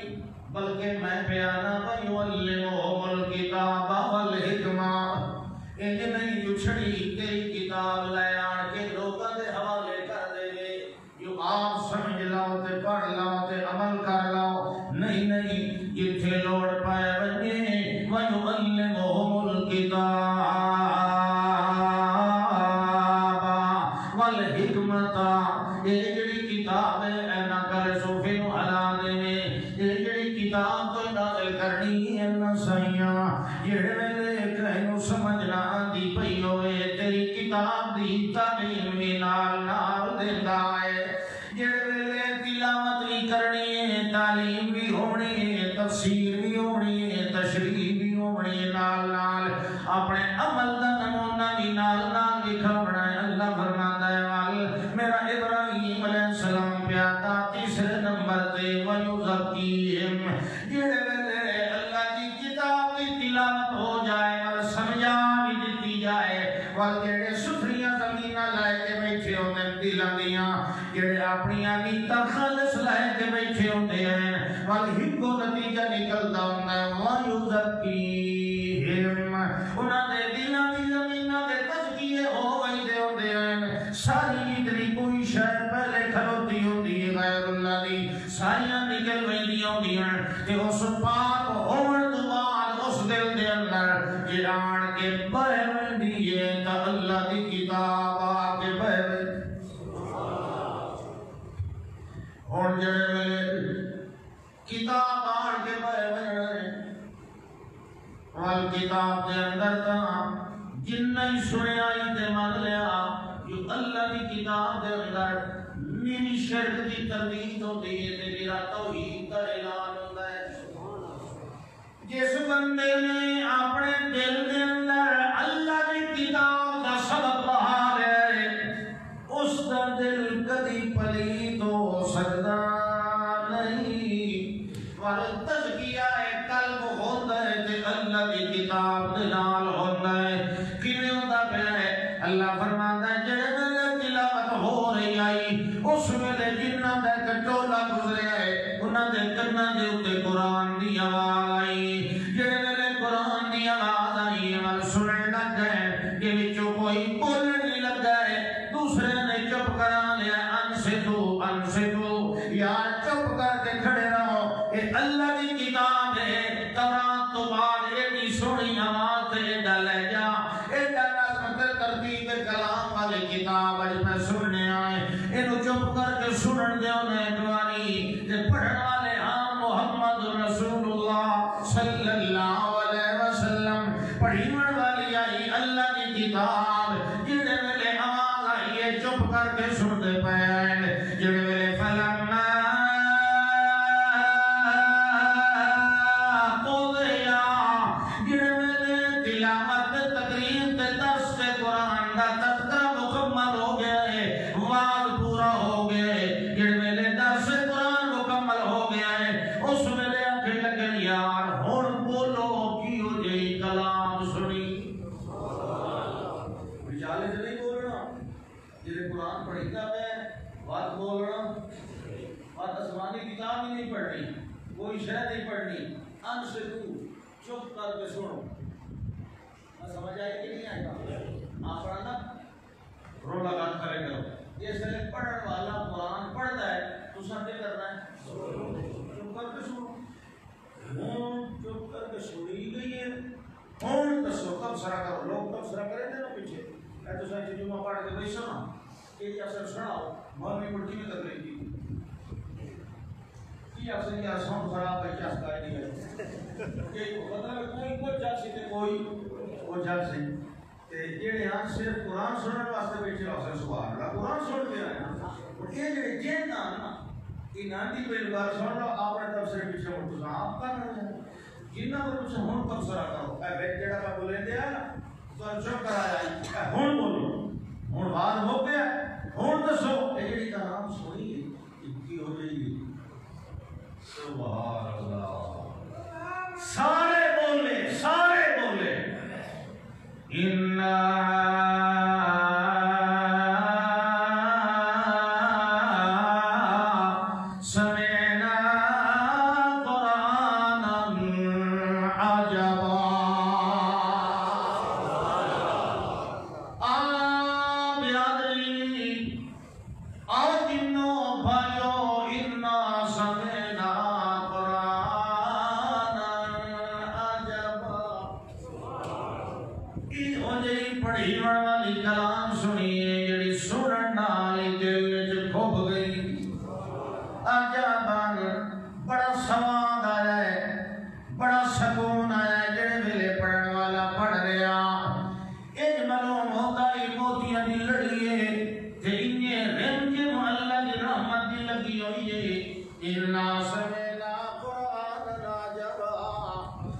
بلکہ میں پیانا وَيُعَلِّمُهُمُ الْكِتَابَ وَالْحِكْمَةَ، انج نہیں جو چھڑی تیری کتاب لے آن کے لوگوں دے حوالے کر دے گے، جو آپ سمجھ لاؤ تے پڑھ لاؤ تے عمل کر لاؤ، نہیں جتھے لوڑ پائے بنے وَيُعَلِّمُهُمُ الْكِتَابَ وَالْحِكْمَةَ، یہ جڑی کتاب ہے اے نہ کر صوفی نو ہلا دے میں، یہ جڑی کتاب تو نازل کرنی ہے نہ سائیاں، جڑے ویلے کہیں سمجھ نہ آندی پئی ہوئے تیری کتاب دی تعلیم بھی نال نال دیندا ہے، جڑے ویلے تلاوت بھی کرنی ہے، تعلیم بھی ہونی ہے، تفسیر بھی ہونی ہے، تشریح بھی ہونی ہے، نال نال اپنے عمل دا نمونہ بھی نال نال دکھاونا ہے۔ اللہ فرماتا ہے وال میرا ابراہیم علیہ السلام پیادا تیسرے نمبر تے وَيُزَكِّيهِمْ، جڑے ویلے اللہ کی کتاب کی تلاوت ہو جائے اور سمجھا بھی دیتی جائے، وال جڑے ستھریاں زمینہ لائے کے بیٹھے ہوندے دلاں دیاں، جڑے اپنی نیتاں خالص لائے کے بیٹھے ہوندے ہیں، وال ہکو نتیجہ نکلدا ہوندا ہے وَيُزَكِّيهِمْ، انہاں دے دلاں دی زمینہ دے تزکیے ہو ویندے ہوندے ہیں، ساری اتنی کوئی شے پہلے کھلوتی ہوندی ہے غیر اللہ دی، ساریاں نکل ویندیاں ہوندیاں تے اس پاک ہون تو بعد اس دل دے اندر جے آن کے بہ ویندی ہے تا اللہ دی کتاب آ کے بہ ہن جڑے ویلے کتاب آن کے بہ ویندے وال کتاب دے اندر تا جن ہی سنیا ہی تے مان لیا جو اللہ دی کتاب دے اندر میری شرک دی تردید ہوتی ہے تے میرا توحید دا اعلان ہوتا ہے۔ جس بندے نے اپنے دل دے اندر اللہ دی کتاب دا سبق بہا لے اس دا دل کدی پلید ہو سکتا نہیں، وال تزکیہ قلب ہوندا ہے تے اللہ دی کتاب دے نال ہوندا ہے۔ کیویں ہوندا پیا ہے؟ اللہ فرماندا ہے جڑے ویلے تلاوت ہو رہی آئی اس ویلے جنہاں دا کٹولا گزریا ہے انہاں دے کناں دے اوتے قرآن دی آواز آئی، جڑے ویلے قرآن دی آواز آئی وال سنن لگ گئے کہ وچوں کوئی بولن نہیں لگا ہے، دوسرے نے چپ کرا لیا انصتو یار چپ کر کے کھڑے رہو، یہ اللہ دی کتاب ہے، تورات تو بعد ایڈی سونی آواز تے ایڈا لہجہ ایڈا نظم ترتیب کلام والی کتاب اج میں سننے آئے، اینو چپ کر کے سنن دیو نے دوانی تے پڑھن والے ہاں محمد رسول اللہ صلی اللہ علیہ وسلم، پڑھیون والی آئی اللہ کی کتاب، جڑے ویلے آواز آئی ہے چپ کر کے سن دے پین، جڑے ویلے فلما قضیا، جڑے ویلے تلاوت تقریر تے درس تے قرآن دا تذکرہ مکمل ہو گیا ہے، واز پورا ہو گیا ہے، جڑے ویلے درس قرآن مکمل ہو گیا ہے اس ویلے آکھے لگے یار ہن بولو کی ہو جئی کلام سنی، رجالے سے نہیں بولنا، جڑے قرآن پڑھیتا ہے بات بولنا، بات آسمانی کتاب ہی نہیں پڑھنی، کوئی شے نہیں پڑھنی، ان سے تو چپ کر کے سنو، سمجھ آئے کہ نہیں آئے گا؟ آپ پڑھنا رو لگا کرے کرو، جس سے پڑھن والا قرآن پڑھتا ہے تو سب کیا کرنا ہے؟ چپ کر کے سنو، ہون چپ کر کے سنی گئی ہے، ہون تسو تبصرہ کرو، لوگ تبصرہ کریں تھے نا پیچھے، اے تو سائیں جمعہ پڑھ کے بھائی سنا، یہ اثر سناؤ، مولوی ملکی میں تقریر کی اکثر یہ آسان خراب ہے کیا سکائی نہیں ہے مطلب کوئی جگ سی کوئی وہ جگ سی جڑے ہاں صرف قرآن سننے واسطے بیٹھے ہو سکتے سبحان اللہ قرآن سن کے آئے ہیں یہ جڑے جن نا انہاں دی پہلی بار سن لو آپ نے تفسیر پیچھے مڑ تو آپ کر رہے ہیں جنہاں کو پوچھو ہن تفسیر کرو اے بیٹھ جڑا کا بولے دیا نا تو چپ کرایا اے ہن بولو ہن بات ہو گیا ہن دسو اے جڑی کلام سنی کی ہو جائے گی سبحان اللہ سارے بولے سمعنا بھائیو انا سمعنا قرآنا عجبا، یہ جی پڑھی والی کلام سنیے جڑی سنن نال دل وچ کھب گئی، عجبا بڑا سواد آیا ہے، بڑا سکون آیا ہے جڑے ویلے پڑھن والا پڑھ رہا، اج معلوم ہوتا ہی موتیاں دی لڑی ہے تے انہیں رم کے اللہ دی رحمت دی لگی ہوئی ہے۔ انا سمعنا قرآنا عجبا،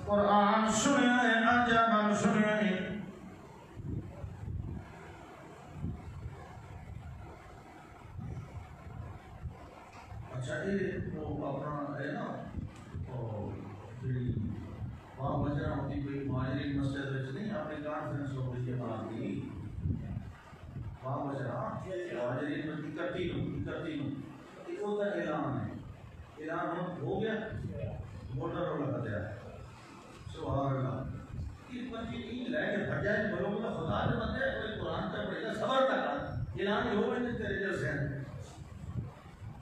قرآن سنے عجبا سنے۔ اچھا یہ تو اپنا ہے نا وہاں بجرا ہوتی کوئی مہاجرین مسجد وچ نہیں اپنی کانفرنس ہو رہی ہے بات کی وہاں بجرا مہاجرین مسجد اکٹھی نو ایک ہوتا اعلان ہے، اعلان ہو گیا موٹر لگا دیا ہے، سبحان اللہ یہ بچے نہیں لے کے بھٹ جائے بولو کہ خدا کے بندے کوئی قرآن کا پڑھے گا صبر نہ کر، اعلان ہو گئے تیرے جیسے ہیں۔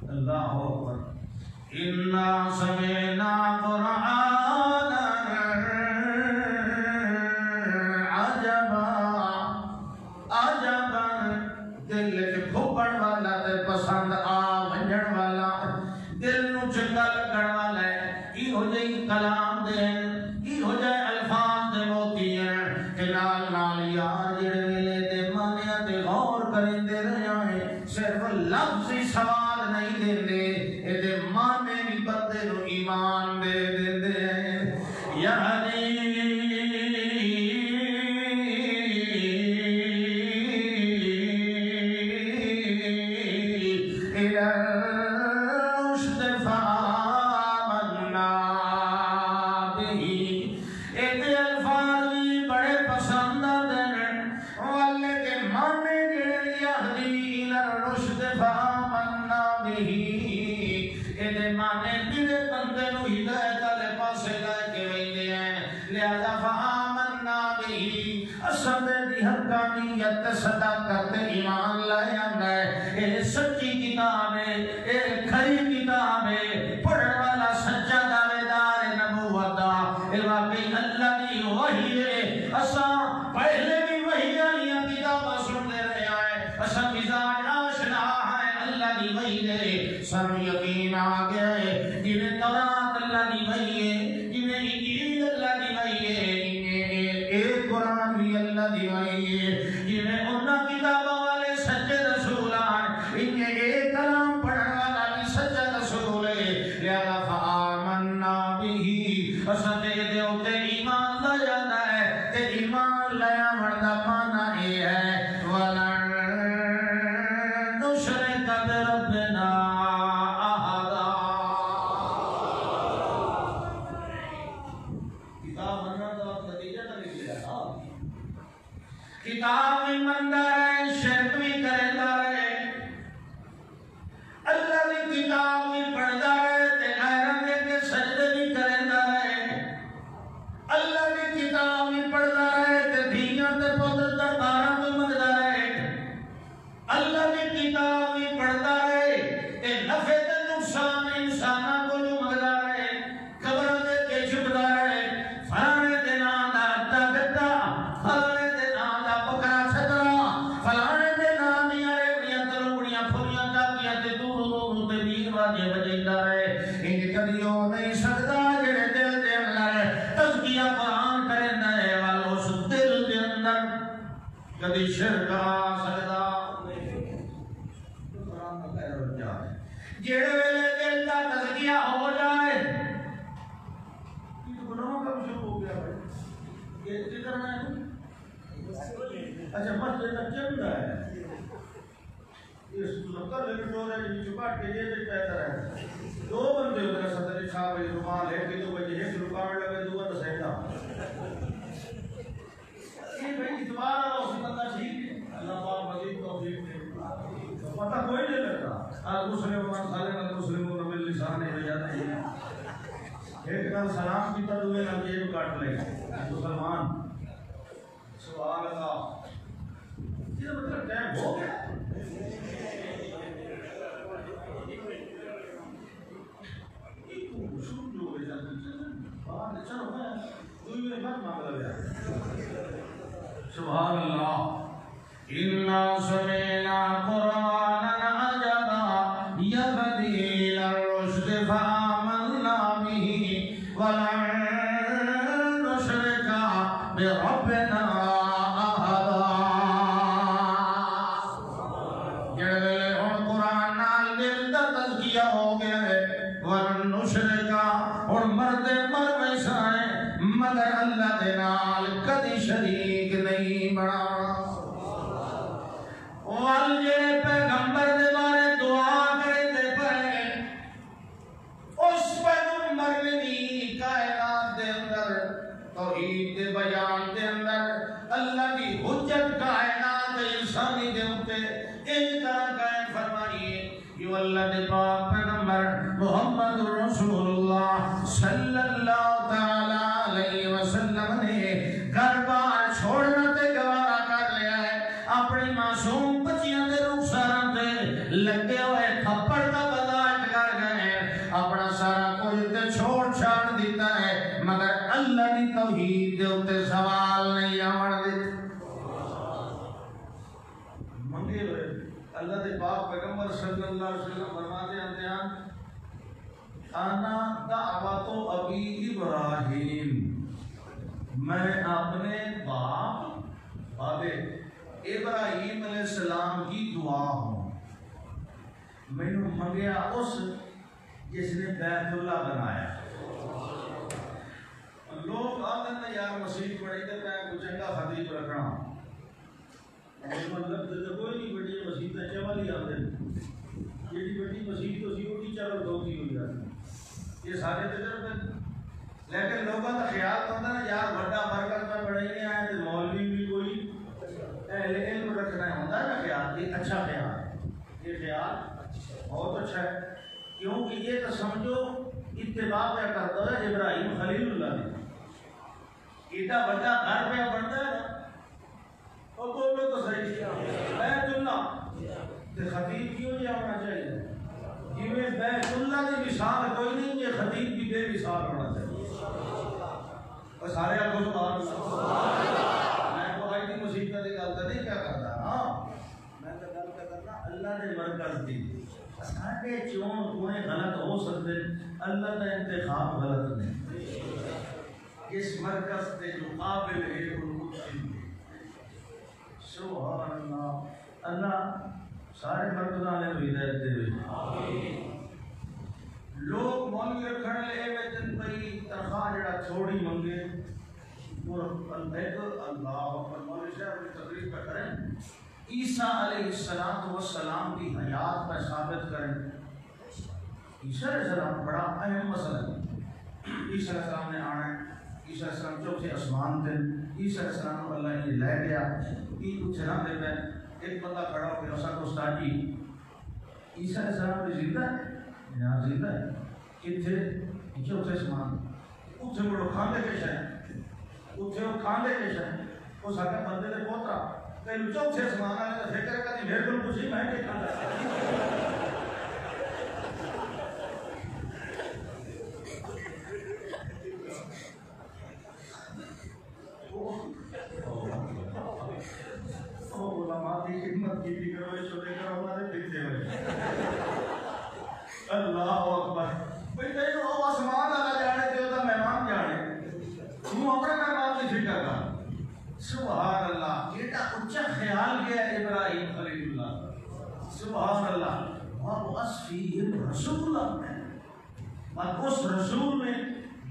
اللہ اکبر انا سمعنا قرآنا عجبا، عجبا دل کے کھوپڑ والا تے پسند آ ونجن والا، دل نو چنگا لگن والا ہے، یہ ہو جائے کلام دے یہ ہو جائے الفاظ دے موتی ہیں کہ نال نال یار جڑے ویلے دے مانیاں تے غور کریندے رہے ہیں، صرف لفظی سوال نہیں دیندے اے مانے بھی بندے نو ایمان دے دیندے ہیں۔ یعنی الرشد فآمنا به، ایتے الفاظ بھی بڑے پسند آتے ہیں والے کے مانے جڑے یہدی الرشد فآمنا به، ایتے مانے جڑے بندے نو ہدایت والے پاسے لے کے ویندے ہیں، لہذا فآمنا به اصل دی حقانیت صداقت ایمان لائے آندا ہے، اے سچی کتاب ہے، اے کھری کتاب ہے، پڑھن والا سچا دعویدار نبوت دا، اے واقعی اللہ دی وحی ہے۔ اساں پہلے بھی وحی والی کتاباں سنتے رہے ہیں، اساں مزاج آشنا ہے اللہ دی وحی دے، سب یقین آ گیا ہے جنہیں تورات اللہ دی وحی ہے، جنہیں انجیل اللہ دی وحی ہے، ایک قرآن بھی اللہ دی وحی ہے، جنہیں انہاں کتابوں والے سچے رسولان، انہیں ایک کلام پڑھنے والا بھی سچا رسول ہے، لہذا فآمنا به اساں دے ہوتے ایمان لے جاتا ہے، تے ایمان لیا مردا مانا یہ ہے وَلَن نُشْرِكَ بِرَبِّنَا أَحَدًا۔ کتاب مننا تو نتیجہ نہ نکلے گا، کتاب بھی مندا رہے شرک بھی کرتا رہے، اللہ کی کتاب بھی پڑھتا رہے تے غیرت دے کے سجدے بھی کرتا رہے، اللہ کی کتاب بھی پڑھتا رہے تے دھیاں تے پتر درباراں تو منگدا رہے، اللہ کی کتاب بھی پڑھتا رہے تے نفع تے نقصان انساناں کو منگدا رہے، قبراں دے کے چھپدا رہے، فلانے دے نام دا اٹا گدا، فلانے دے نام دا بکرا چھترا، فلانے دے نام دیاں ریوڑیاں تلوڑیاں پھلیاں جاگیاں تے دور دور تے بیر واجے بجیندا رہے، انج کدی ہو نہیں سکدا جڑے دل دے اندر تزکیہ قرآن کریندا ہے والو اس دل دے اندر کدی شرک آ سکدا قرآن کا خیر ہو جائے، جڑے ویلے دل دا تزکیہ ہو جائے یہ تو گناہ کب شروع ہو گیا بھائی، یہ ذکر میں اچھا مسجد کا چندہ ہے اس لکر لیکن جو رہے جی چکاٹ کے لیے بھی بہتر ہے، دو بندے ہوتے ہیں صدر چھاپ بھائی رومال ہے کہ دو بجے ایک رکاوٹ لگے دو بندہ سہتا یہ بھائی اتبار اللہ اسی بندہ ٹھیک ہے، اللہ پاک مزید توفیق دے، پتہ کوئی نہیں لگتا المسلم من سالم المسلمون باللسان وجاتا ہے، ایک کل سلام کی تدوے نہ جیب کاٹ لے مسلمان، سبحان اللہ، یہ مطلب ٹائم ہو گیا يهدي إلى الرشد فآمنا به ولن نشرك بربنا أحدا. جڑے ہن قرآن نال دل دا تزکیہ ہو گیا ہے، ولن نشرک ہن مرد مر ویسا ہے مگر اللہ دے نال کدی شریک نہیں بنا. وال جڑے پیغمبر دے بارے دعا کرے دے پئے، اس پیغمبر نے بھی کائنات دے اندر توحید دے بیان دے اندر اللہ کی حجت کائنات انسانی دے اوپر اس طرح قائم فرمائیے. جو اللہ دے پاک پیغمبر محمد رسول اللہ صلی اللہ تعالی علیہ وسلم نے گھر بار چھوڑنا تے گوارا کر لیا ہے. اپنی معصوم بچیاں دے رخساراں تے لگے ہوئے تھپڑ دا برداشت کر گئے ہیں، اپنا سارا کچھ تے چھوڑ چھاڑ دیتا ہے، مگر اللہ دی توحید دے اوتے سوال نہیں آون دیتے. منگے ہوئے اللہ دے پاک پیغمبر صلی اللہ علیہ وسلم فرماتے ہیں انا دعوت ابی ابراہیم، میں اپنے باپ ابراہیم علیہ السلام کی دعا ہوں. میں نے منگیا اس جس نے بیت اللہ بنایا. لوگ آتے ہیں یار مسیح پڑھی تے میں کو چنگا خطیب رکھنا، مطلب تے کوئی نہیں بڑی مسیح تے چول ہی آتے ہیں. جیڑی بڑی مسیح تو سی وہ ٹیچر اور دوتی ہوئی جاتی. یہ سارے تجربے، لیکن لوگوں کا خیال ہوتا ہے یار بڑا مرکز میں پڑھنے آئے تو مولوی بھی کوئی اہل علم رکھنا ہوتا ہے نا. خیال یہ اچھا خیال ہے، یہ خیال بہت اچھا ہے، کیونکہ یہ تو سمجھو اتباع پہ کرتا ہے ابراہیم خلیل اللہ نے. ایڈا بڑا گھر پہ بنتا ہے نا، اور بولو تو صحیح بیت اللہ تے خطیب کیوں نہیں ہونا چاہیے؟ جی میں بیت اللہ کی مثال کوئی نہیں، یہ خطیب بھی بے مثال ہونا چاہیے. اور سارے آپ کو سبحان اللہ. میں کوئی نہیں مصیبت کی گل نہیں کیا کرتا، ہاں میں تو گل کرنا اللہ نے مرکز دی. سارے چون کوئی غلط ہو سکتے، اللہ کا انتخاب غلط نہیں. اس مرکز کے مقابل ہے سبحان اللہ. اللہ سارے مرکزاں نے ہدایت دے. لوگ مولوی رکھنے لے وچن بھئی تنخواہ جڑا تھوڑی منگے اور اللہ اکبر مولوی صاحب کی تقریر پہ کریں، عیسیٰ علیہ السلام کی حیات پر ثابت کریں. عیسیٰ علیہ السلام بڑا اہم مسئلہ ہے. عیسیٰ علیہ السلام نے آنا ہے، عیسیٰ علیہ السلام چوتھے آسمان تھے، عیسیٰ علیہ السلام کو اللہ نے لے گیا. یہ کچھ نہ دے پہ ایک بندہ کھڑا ہو کے اسا کو استاد جی عیسیٰ علیہ السلام بھی زندہ ہے؟ یہاں زندہ ہے. کتنے چوتھے آسمان اتنے بڑو کھاندے پیش ہے، اتنے وہ کھاندے پیش ہے. وہ سارے بندے دے پوترا کہیں چوتھے آسمان آنے کا فکر کرتی میرے کو کچھ ہی میں کہ کھانا خدمت کی بھی کرو چھوٹے کرو ہمارے پیچھے ہوئے. اللہ اکبر. بھئی تینوں وہ آسمان والا جانے تے اودا مہمان جانے، تو اپنے مہمان کی فکر کر. سبحان اللہ. ایڈا اونچا خیال گیا ابراہیم خلیل اللہ. سبحان اللہ. وَوَصْفِهِمْ رَسُولَ اللہ میں اور اس رسول میں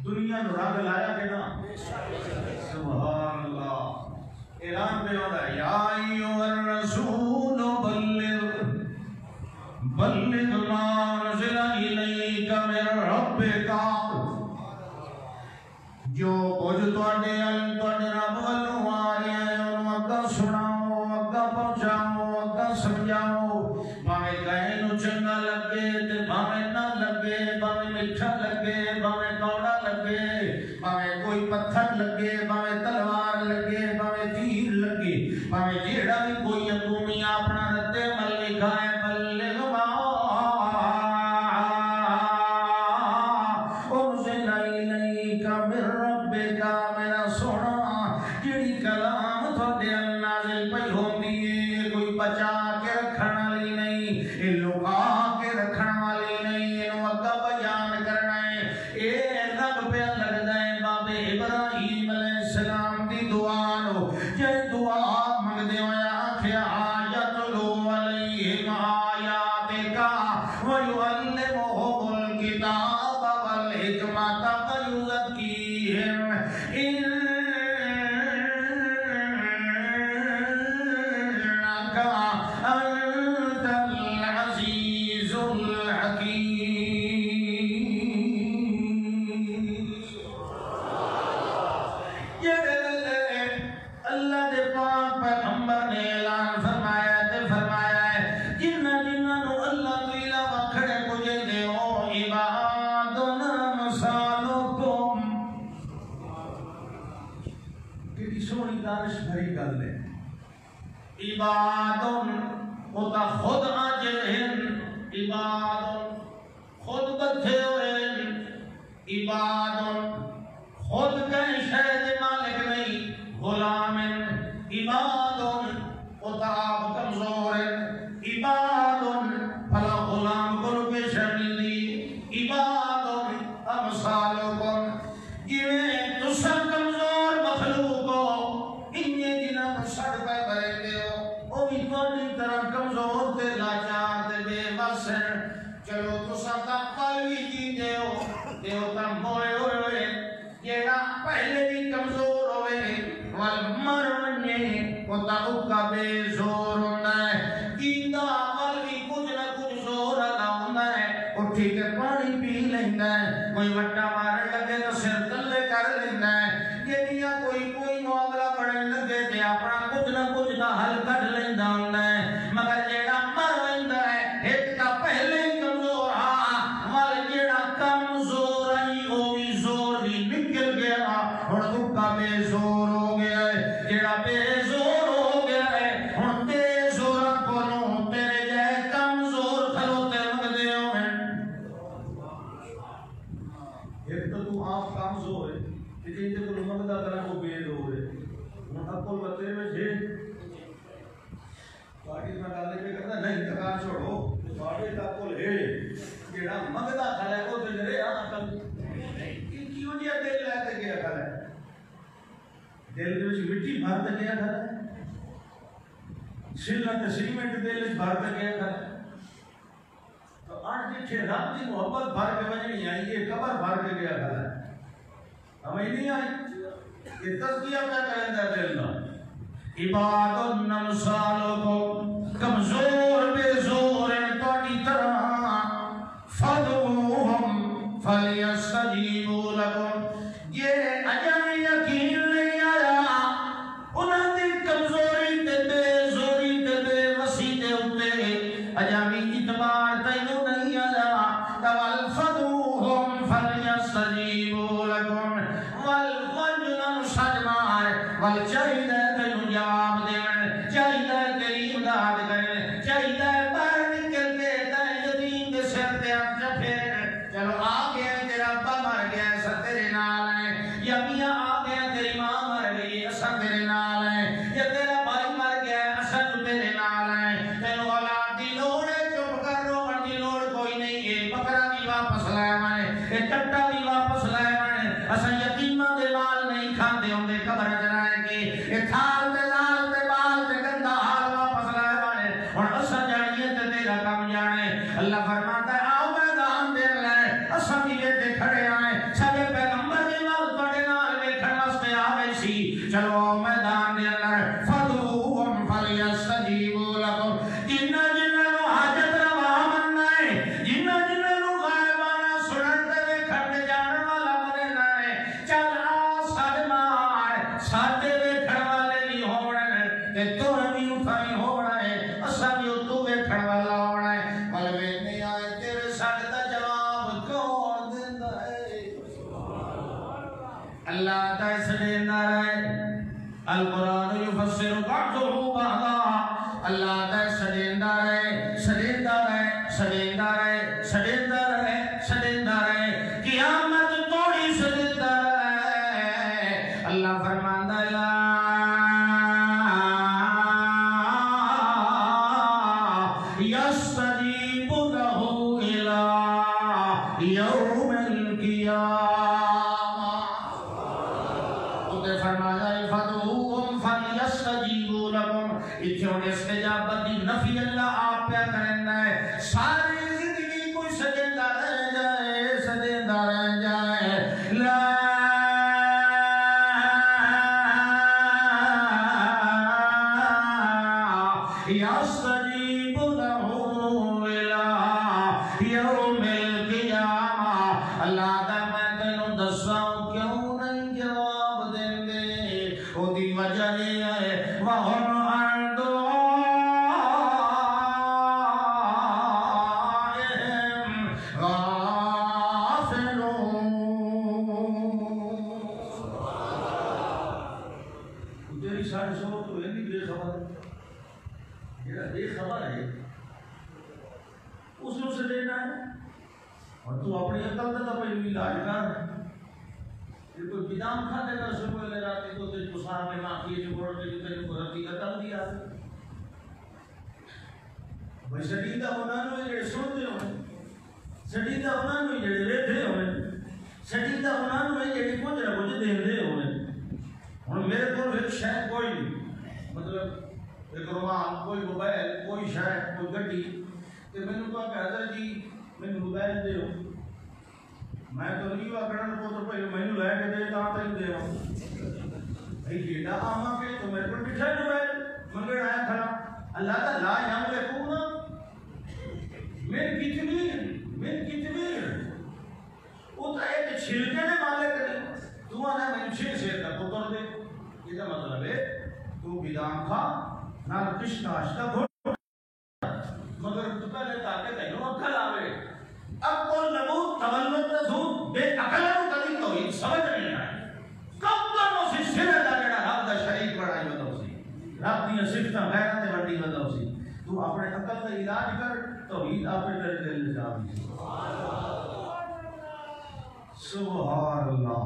دنیا نو رنگ لایا کہ نا. سبحان اللہ. اعلان پہ ہوتا ہے یا ایھا الرسول بلغ ما انزل الیک من ربک. جو کچھ تواڈے رب والوں آیا ہے انہوں اگا سناؤ، اگا پہنچاؤ، اگا سمجھاؤ. بھاویں کہیں نو چنگا لگے تے بھاویں نہ لگے، بھاویں میٹھا لگے بھاویں کوڑا لگے، بھاویں کوئی پتھر لگے بھاویں تلوار لگے بھاویں تیر لگے، بھاویں جیڑا بھی کوئی حکومی اپنا رد عمل لکھائے بلغ ما انزل الیک من ربک. میرا سونا جیڑی کلام تھوڑے نازل پئی ہوندی ہے کوئی بچا کے رکھن والی نہیں، یہ لکا کے رکھن وَيُعَلِّمُهُمُ الْكِتَابَ وَالْحِكْمَةَ وَيُزَكِّيهِمْ إِنَّكَ أَنْتَ الْعَزِيزُ الْحَكِيمُ. اللہ دے پاک پیغمبر نے اعلان فرمایا تے فرمایا ہے جنہاں نو اللہ تو علاوہ کھڑے کجے دے او عباد امثالکم. کتنی سونی دانش بھری گل ہے. عباد وہ تا خود عاجز ہیں، عباد خود بدھے ہوئے ہیں، عباد خود کہیں شہد مالک نہیں، غلام عباد اتاب کمزور عباد فلا غلام کو پیشہ ملی عباد امثالکم. جویں تسا کمزور مخلوق ہو انہیں جنہاں سڑ پہ بھرے دے ہو او بھی تھوڑی طرح کمزور تے لاچار تے بے بس ہیں. چلو تسا تقوی بھی جی دے ہو تا موئے ہوئے جیڑا پہلے بھی کمزور ہوئے والمرنے وتا اکا بے زور ہونا ہے. جیندہ عمل بھی کچھ نہ کچھ زور ادا ہونا ہے. اٹھی کے پانی پی لینا ہے، کوئی وٹا مارے لگے تو سر تلے کر لینا ہے. جیڑیاں کوئی معاملہ پڑھنے لگے تے اپنا کچھ نہ کچھ دا حل کر لینا ہونا ہے. مگر جیڑا مر ویندا ہے ایک تا پہلے ہی کمزور ہاں وال جیڑا کمزور آئی او بھی زور بھی نکل گیا ہن اکا بے زور ہو گیا ہے. جیڑا بے زور ہو گیا ہے ہن بے زورا کولوں تیرے جائے کمزور کھلوتے لگدے ہوئے. ایک تو آپ کمزور ہے لیکن جے کو منگدا کرا کو بے زور ہے. ہن اپل بتے میں جے باقی میں گل پہ کردا نہیں تکار چھوڑو باقی تا کول ہے جیڑا منگدا کھڑا ہے او تے جڑے عقل کیوں جی دل لے کے گیا کھڑا ہے. دل دے وچ مٹی بھر کے گیا کھڑا ہے، سلا تے سیمنٹ دل وچ بھر کے گیا کھڑا ہے. تو آج جتھے رب دی محبت بھر کے وجنی آئی یہ قبر بھر کے گیا کھڑا ہے. سمجھ نہیں آئی یہ تزکیہ کیا کریں دے دل نہ. عباد امثالکم کمزور بے زور ہیں تہاڈی طرح فدعوہم فلیستجیبوا لکم. یہ اجاں یقین نہیں آیا انہاں دی کمزوری تے بے زوری تے بے وسی دے اوتے اجاں بھی اعتبار تینوں نہیں آیا. تول فدعوہم فلیستجیبوا لکم والوجن سجمار والچاہیدہ تینوں جواب دین، چاہیدہ تیری امداد کریں، چاہیدہ باہر نکل کے تین یتیم دے سر تے ہاتھ پھیر. چلو آ گیا تیرا ابا مر گیا ایسا تیرے نال ہے، یا میاں آ گیا تیری ماں مر گئی ایسا تیرے نال ہے، یا تیرا بھائی مر گیا ایسا تو تیرے نال ہے. تینوں اولاد دی لوڑ ہے چپ کر روਣ دی لوڑ کوئی نہیں. یہ بکرا بھی واپس لے آئے، یہ ٹٹا بھی واپس لے آئے. اسا یتیماں دے مال نہیں کھاندے ہوندے قبر جرائے کے یہ تھال دے لال دے بال دے گندا حال واپس لے آئے. ہن اسا جانیے تے تیرا کام جانے. اللہ فرماتا ہے آؤ میدان دے لے اسا بھی تے کھڑے آئے. سارے پیغمبر دی نال تواڈے نال ویکھن واسطے آوے سی. چلو آؤ میدان دے لے فدعوہم فلیستجیبوا لکم. جنہاں جنہاں نو حاجت روا مننا ہے، جنہاں جنہاں نو غائبانہ سنن تے ویکھن تے جانن والا مننا ہے، چل آ ساڈ مار ساڈے ویکھن والے بھی ہونا ہے تے تو بھی اٹھائی ہونا ہے، اسا بھی تو ویکھن والا ہونا ہے. ول ویکھنے آئے تیرے ساڈ دا جواب کون دیندا ہے؟ اللہ دا سدیندا ہے. القرآن یفسر بعضه بعضا. اللہ دا سدیندا ہے، سدیندا ہے، سدیندا ہے، سدیندا ہے، سدیندا ہے. قیامت توڑی سدیندا ہے. اللہ فرماندا ہے لا یستجیب له الی یوم القیامہ. تو فرمایا فدعوہم فلیستجیبوا لکم. اتھے استجابت دی نفی اللہ آپ پہ کرنا ہے. ساری زندگی کو یوم القیامہ اللہ دا میں تینوں دساں کیوں نہیں جواب دیں دے او دی وجہ یہ ہے وَهُمْ عَنْ دُعَائِهِمْ غَافِلُونَ. تیری ساری سو تو یہ نہیں بے خبر ہے، یہ بے خبر ہے اس سے لینا ہے اور تو اپنی عقل کا پہلو علاج کر. یہ کوئی بدام کھاتے کا صبح لے راتے کو تجھ کو سامنے ماں کیے جو بڑھ کے جو تجھ کو رتی عقل دیا بھائی سڑیدہ ہونا نوے جڑے سنتے ہوئے، سڑیدہ ہونا نوے جڑے ریٹھے ہوئے، سڑیدہ ہونا نوے جڑے کچھ نہ کچھ دے ہوئے. اور میرے کو ایک شے کوئی نہیں، مطلب ایک رومان، کوئی موبائل، کوئی شے، کوئی گڈی کہ میں نے کہا کہ حضرت جی میں موبائل دے ہو، میں تو نہیں واقعہ کو تو پہلے میں نے لے کے دے کہاں تک دے ہوں بھائی جیڑا آما پہ تو میرے پر بٹھا موبائل مگر آیا کھڑا اللہ تعالیٰ لا یام لکونا من کتمیر وہ تو ایک چھلکے نے مالے کرے تو آنا میں چھل شیر کا پتر دے. یہ کا مطلب ہے تو بیدام کھا نہ کشنا اشتا گھوڑ مگر تو پہلے تاکہ کہنو اکھل آوے اب کل نبو تولد رسول بے اکھلوں کلی توحید سمجھ نہیں آئے کب دنوں سے شرع دا جڑا رب دا شریک بڑھائی بتاؤ سی رب دیا صفتہ غیرت بڑی بتاؤ سی تو اپنے عقل کا علاج کر توحید آپ تیرے دل میں جا بھی. سبحان اللہ.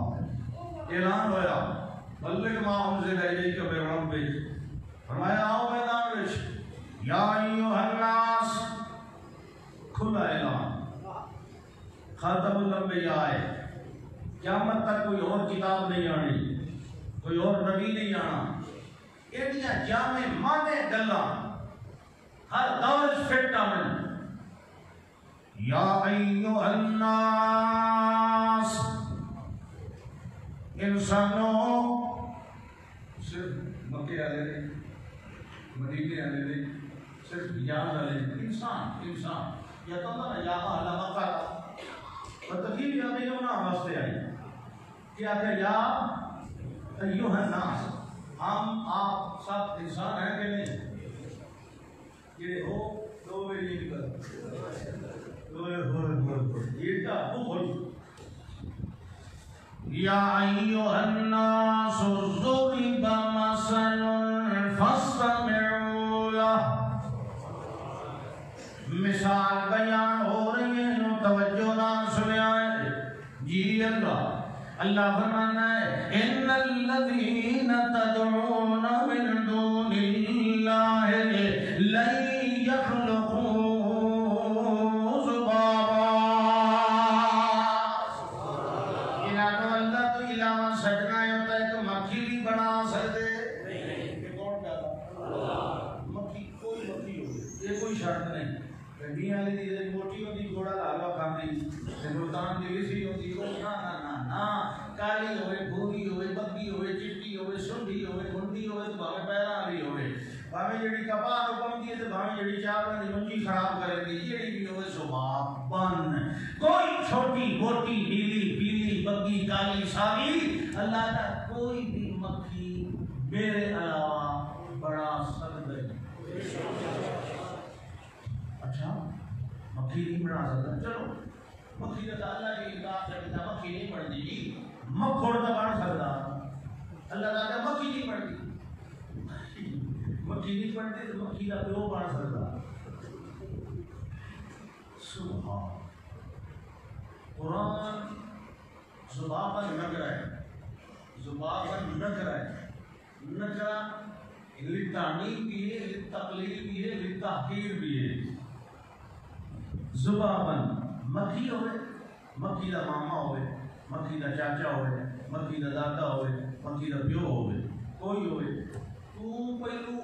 اعلان ہوا بلغ ما انزل الیک من ربک فرمایا آؤ میدان وچ یا ایھا الناس کھلا اعلان خاتم الانبیاء ہے قیامت تک کوئی اور کتاب نہیں آنی کوئی اور نبی نہیں آنا ایڈیاں جامع مانے گلاں ہر دور فٹ آمن یا ایھا الناس انسانوں صرف مکے والے نے مدینے والے نے صرف یاد والے انسان یا تو نہ یا اہل مکہ اور تقریب یا میں نہ واسطے آئی کیا کہ یا ایھا الناس ہم آپ سب انسان ہیں کہ نہیں یہ ہو تو میری نکل یہ کا بخل یا ایھا الناس ضرب مثل فاستمعوا له. مثال بیان ہو رہی ہے توجہ نہ سنیا ہے جی. اللہ فرمانا ہے ان الذین تدعون من دون اللہ لن یخلقوا ذبابا. انہوں اللہ تو علاوہ سجنا ہوتا ہے تو مکھی بھی بنا سکتے نہیں. کون کہتا مکھی کوئی مکھی ہو یہ کوئی شرط نہیں. گڈیاں والی دی موٹی ہوندی گھوڑا لاگا کھاندی تے ملتان دی ویسی ہوندی او نا کالی ہوئے بھوری ہوئے بگی ہوئے چٹی ہوئے سنڈی ہوئے گھنڈی ہوئے تو بھاوے پیرا والی ہوئے بھاوے جڑی کپاہ نو پاوندی ہے تے بھاوے جڑی چاولاں دی منجی خراب کرے دی جڑی بھی ہوئے سباب بن کوئی چھوٹی موٹی نیلی پیلی بگی کالی ساری اللہ کا کوئی بھی مکھی میرے علاوہ بڑا سکتا ہے. اچھا مکھی نہیں بنا سکتا چلو مکھی کا اللہ کی کتاب سے کتاب مکھی نہیں بڑھتی جی مکھوڑ کا بڑھ سکتا اللہ تعالیٰ مکھی نہیں بڑھتی مکھی نہیں بڑھتی تو مکھی کا پیو بڑھ سکتا. سبحان قرآن زباباً نکرہ ہے زباباً نکرہ ہے نکرہ للتعنیف بھی ہے للتقلیل بھی ہے للتحقیر بھی ہے. زباباً مکھی ہوئے مکھی دا ماما ہوئے مکھی دا چاچا ہوئے مکھی دا دادا ہوئے مکھی دا پیو ہوئے کوئی ہوئے تو پہلو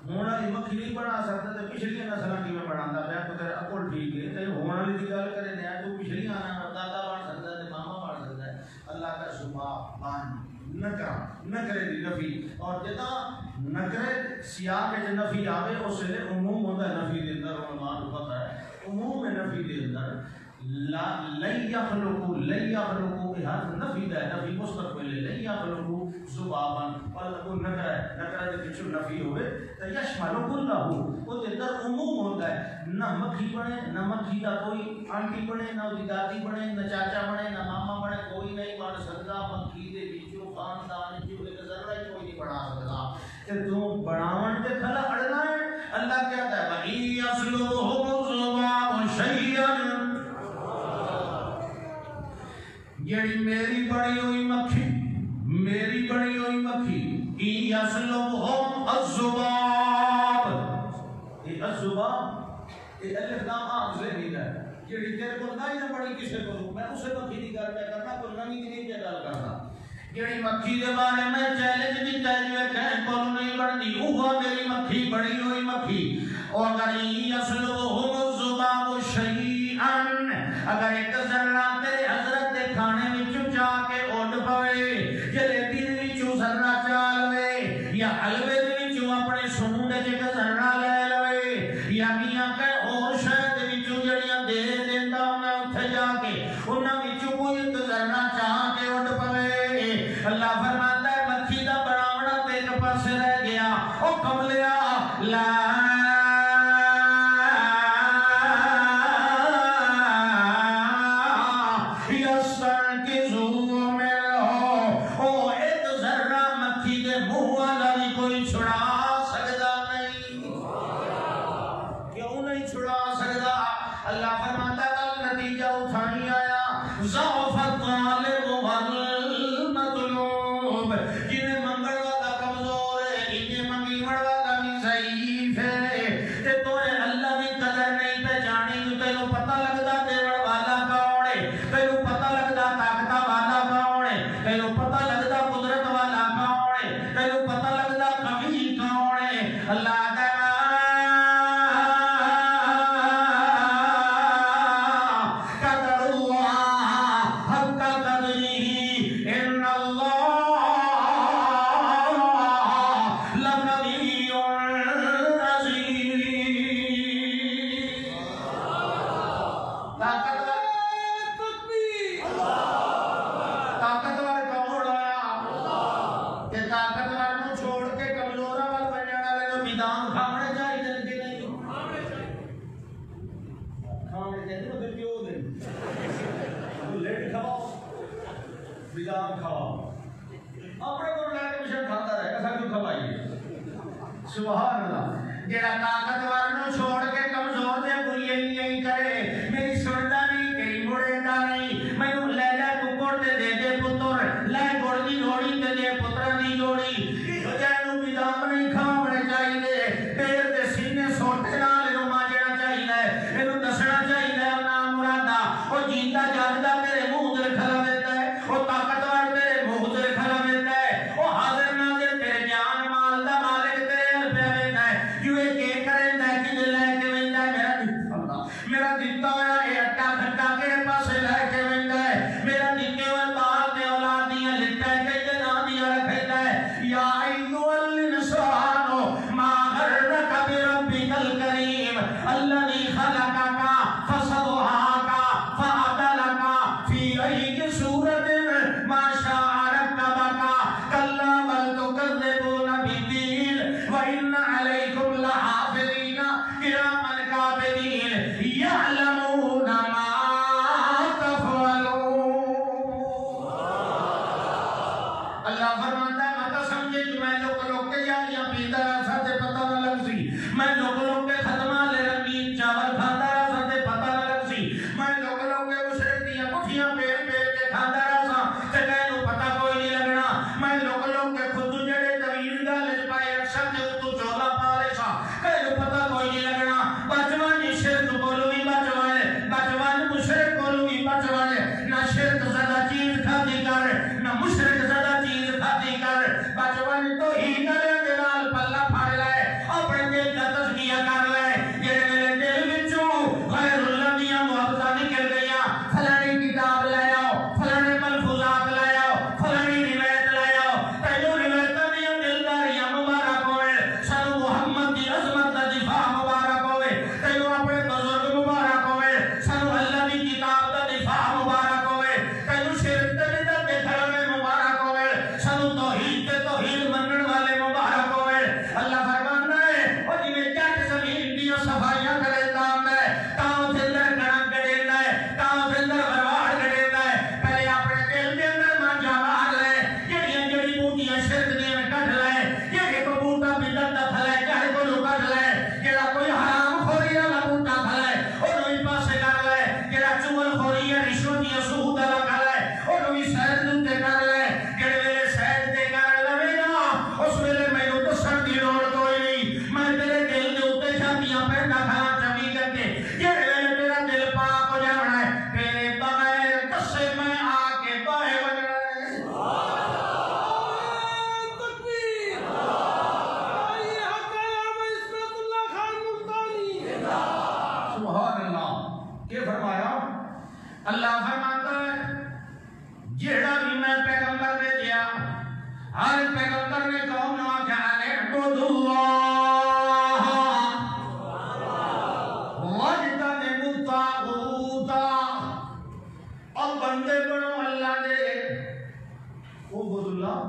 ہونا لی مکھی نہیں بنا سکتا تو پچھلی نسلہ کی میں بڑھاندہ پیا تو تیرے اکل ٹھیک ہے تو ہونا لی دی گل کرے نیا تو پچھلی آنا دادا بڑھ سکتا ہے ماما بڑھ سکتا ہے. اللہ کا زباباً نکرے دی نفی اور جدا نکرے سیاق کے نفی آوے اس سے عموم ہوتا ہے نفی دے اندر علماء کو پتہ ہے عموم نفی دے اندر لن یخلقو کے حرف نفی دا ہے، نفی مستقبل ہے، لن یخلقو ذبابا اور نکرہ دے پچھو نفی ہوئے تو یشمل کلہو، وہ دے در عموم ہوتا ہے، نہ مکھی بنے، نہ مکھی دا کوئی آنٹی بنے، نہ دی دادی بنے، نہ چاچا بنے، نہ ماما بنے، کوئی نہیں بن سکتا مکھی دے پچھو خاندان جو ایک ذرہ ہی کوئی نہیں بنا سکتا کہ تو بناون تے کھلا اڑنا ہے۔ اللہ کہتا ہے وَإِن يَسْلُبْهُمُ الذُّبَابُ شَيْئًا، جڑی میری بڑی ہوئی مکھی، میری بڑی ہوئی مکھی، إِن يَسْلُبْهُمْ الذُّبَابُ، یہ الذُّباب یہ الف لام عام سے نہیں ہے، جڑی تیرے کو نہ بڑی کسے کو میں اسے مکھی دی گل پہ کرنا، کوئی نمی دی نہیں پہ گل کرنا، جڑی مکھی دے بارے میں چیلنج بھی چاہیے کہیں کو نہیں بڑھنی، وہ میری مکھی بڑی ہوئی مکھی، اور اگر یسلبہم الذباب شیئا، اگر ایک ذرہ تیرے حضرت دے کھانے وچوں جا کے اڑ پوے، جلیبی دے وچوں ذرہ چالوے، یا حلوے دے وچوں اپنے سنوں دے ایک ذرہ لے لوے، یا میاں کہ اور شاید دے وچوں جڑیاں دے دیندا میں اتھے جا کے انہاں وچوں کوئی ایک ذرہ چاہ کے اڑ پوے، اللہ فرماتا ہے مکھی دا بڑاونا تے ایک پاسے رہ گیا، او کملیا لا سبحان اللہ، جڑا طاقتور نو چھوڑ کے کمزور دے کوئی نہیں کرے، میری سندا نہیں کئی مڑے دا نہیں، مینوں لے لے ککڑ تے دے دے پتر، لے گڑ دی جوڑی تے دے پتر دی جوڑی، جینوں بدام نہیں کھاونے چاہیے، پیر دے سینے سوٹے نال اینوں ماجنا چاہیے، اینوں دسنا چاہیے نام مرادا، او جیندا جاگدا میرے منہ تے کھلا دیتا ہے، او طاقتور میرے منہ تے کھلا دیتا ہے، او حاضر ناظر تیرے جان مال دا مالک تے کریں اللہ فرماتا ہے جیڑا بھی میں پیغمبر بھیجیا ہر پیغمبر نے قوم نو آکھیا اعبدوا اللہ واجتنبوا الطاغوت اور بندے بنو اللہ دے اعبدوا اللہ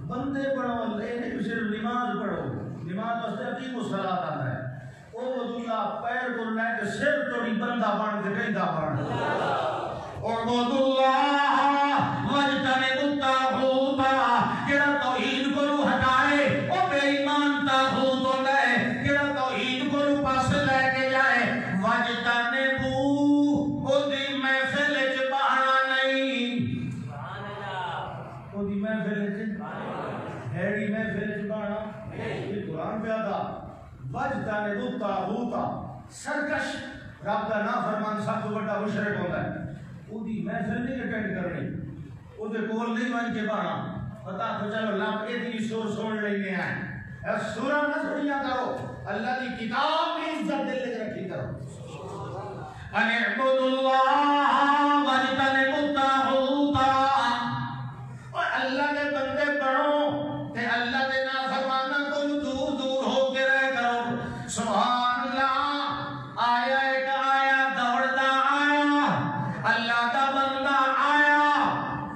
بندے بنو اللہ نہیں صرف نماز پڑھو نماز واسطے اقیم الصلاۃ آتا ہے اعبدوا اللہ پیر بولنا ہے کہ سر توڑی بندہ بن کے کہندا بن اعبدوا اللہ واجتنبوا الطاغوت جڑا توحید کو ہٹائے او بے ایمان طاغوت ہوندا ہے جڑا توحید کو پاس لے کے جائے واجتنبوا او دی محفل وچ بہنا نہیں سبحان اللہ او دی محفل وچ ہیڑی محفل وچ بہنا یہ قرآن پہ آتا واجتنبوا الطاغوت سرکش رب دا نافرمان سب تو بڑا مشرک ہوتا ہے وہ دی محفل نہیں اٹینڈ کرنی وہ دے کول نہیں ون کے بانا پتا تو چلو لب اے دی سور سن لینے ہیں اے سورہ نہ سنیا کرو اللہ دی کتاب میں عزت دل وچ رکھی کرو ان اعبدوا اللہ واجتنبوا الطاغوت اور اللہ دے بندے بنو تے اللہ دے نافرماناں کو دور دور ہو کے رہ کرو سبحان اللہ آیا ایک آیا دوڑدا آیا اللہ دا بندہ آیا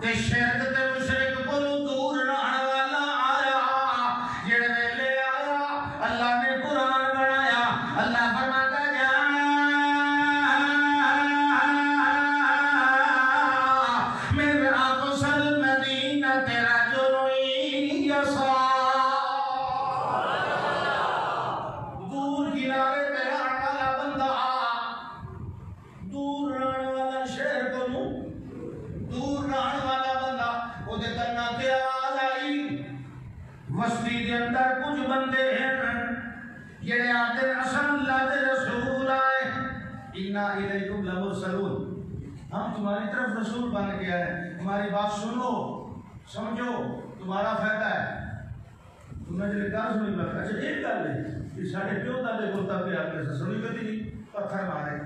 تے شرک تے مشرک کو دور رہن والا آیا جڑے ویلے آیا اللہ نے قرآن بنایا اللہ فرماتا جا من اقصى المدینہ رجل دور کنارے پہ رہن والا بندہ دور رہن والا شہر کو دور رہن والا بندہ وہ دے کرنا تے آواز آئی مسجد کے اندر کچھ بندے ہیں جڑے آتے اصل اللہ دے رسول آئے انا الیکم لمرسلون ہم تمہاری طرف رسول بن کے آئے ہماری بات سنو سمجھو تمہارا فائدہ ہے تمہیں جو کہا سنی بات اچھا ایک گل ہے کہ ساڑھے پیو دادے کو تب آپ نے سنی کتی نہیں پتھر مارے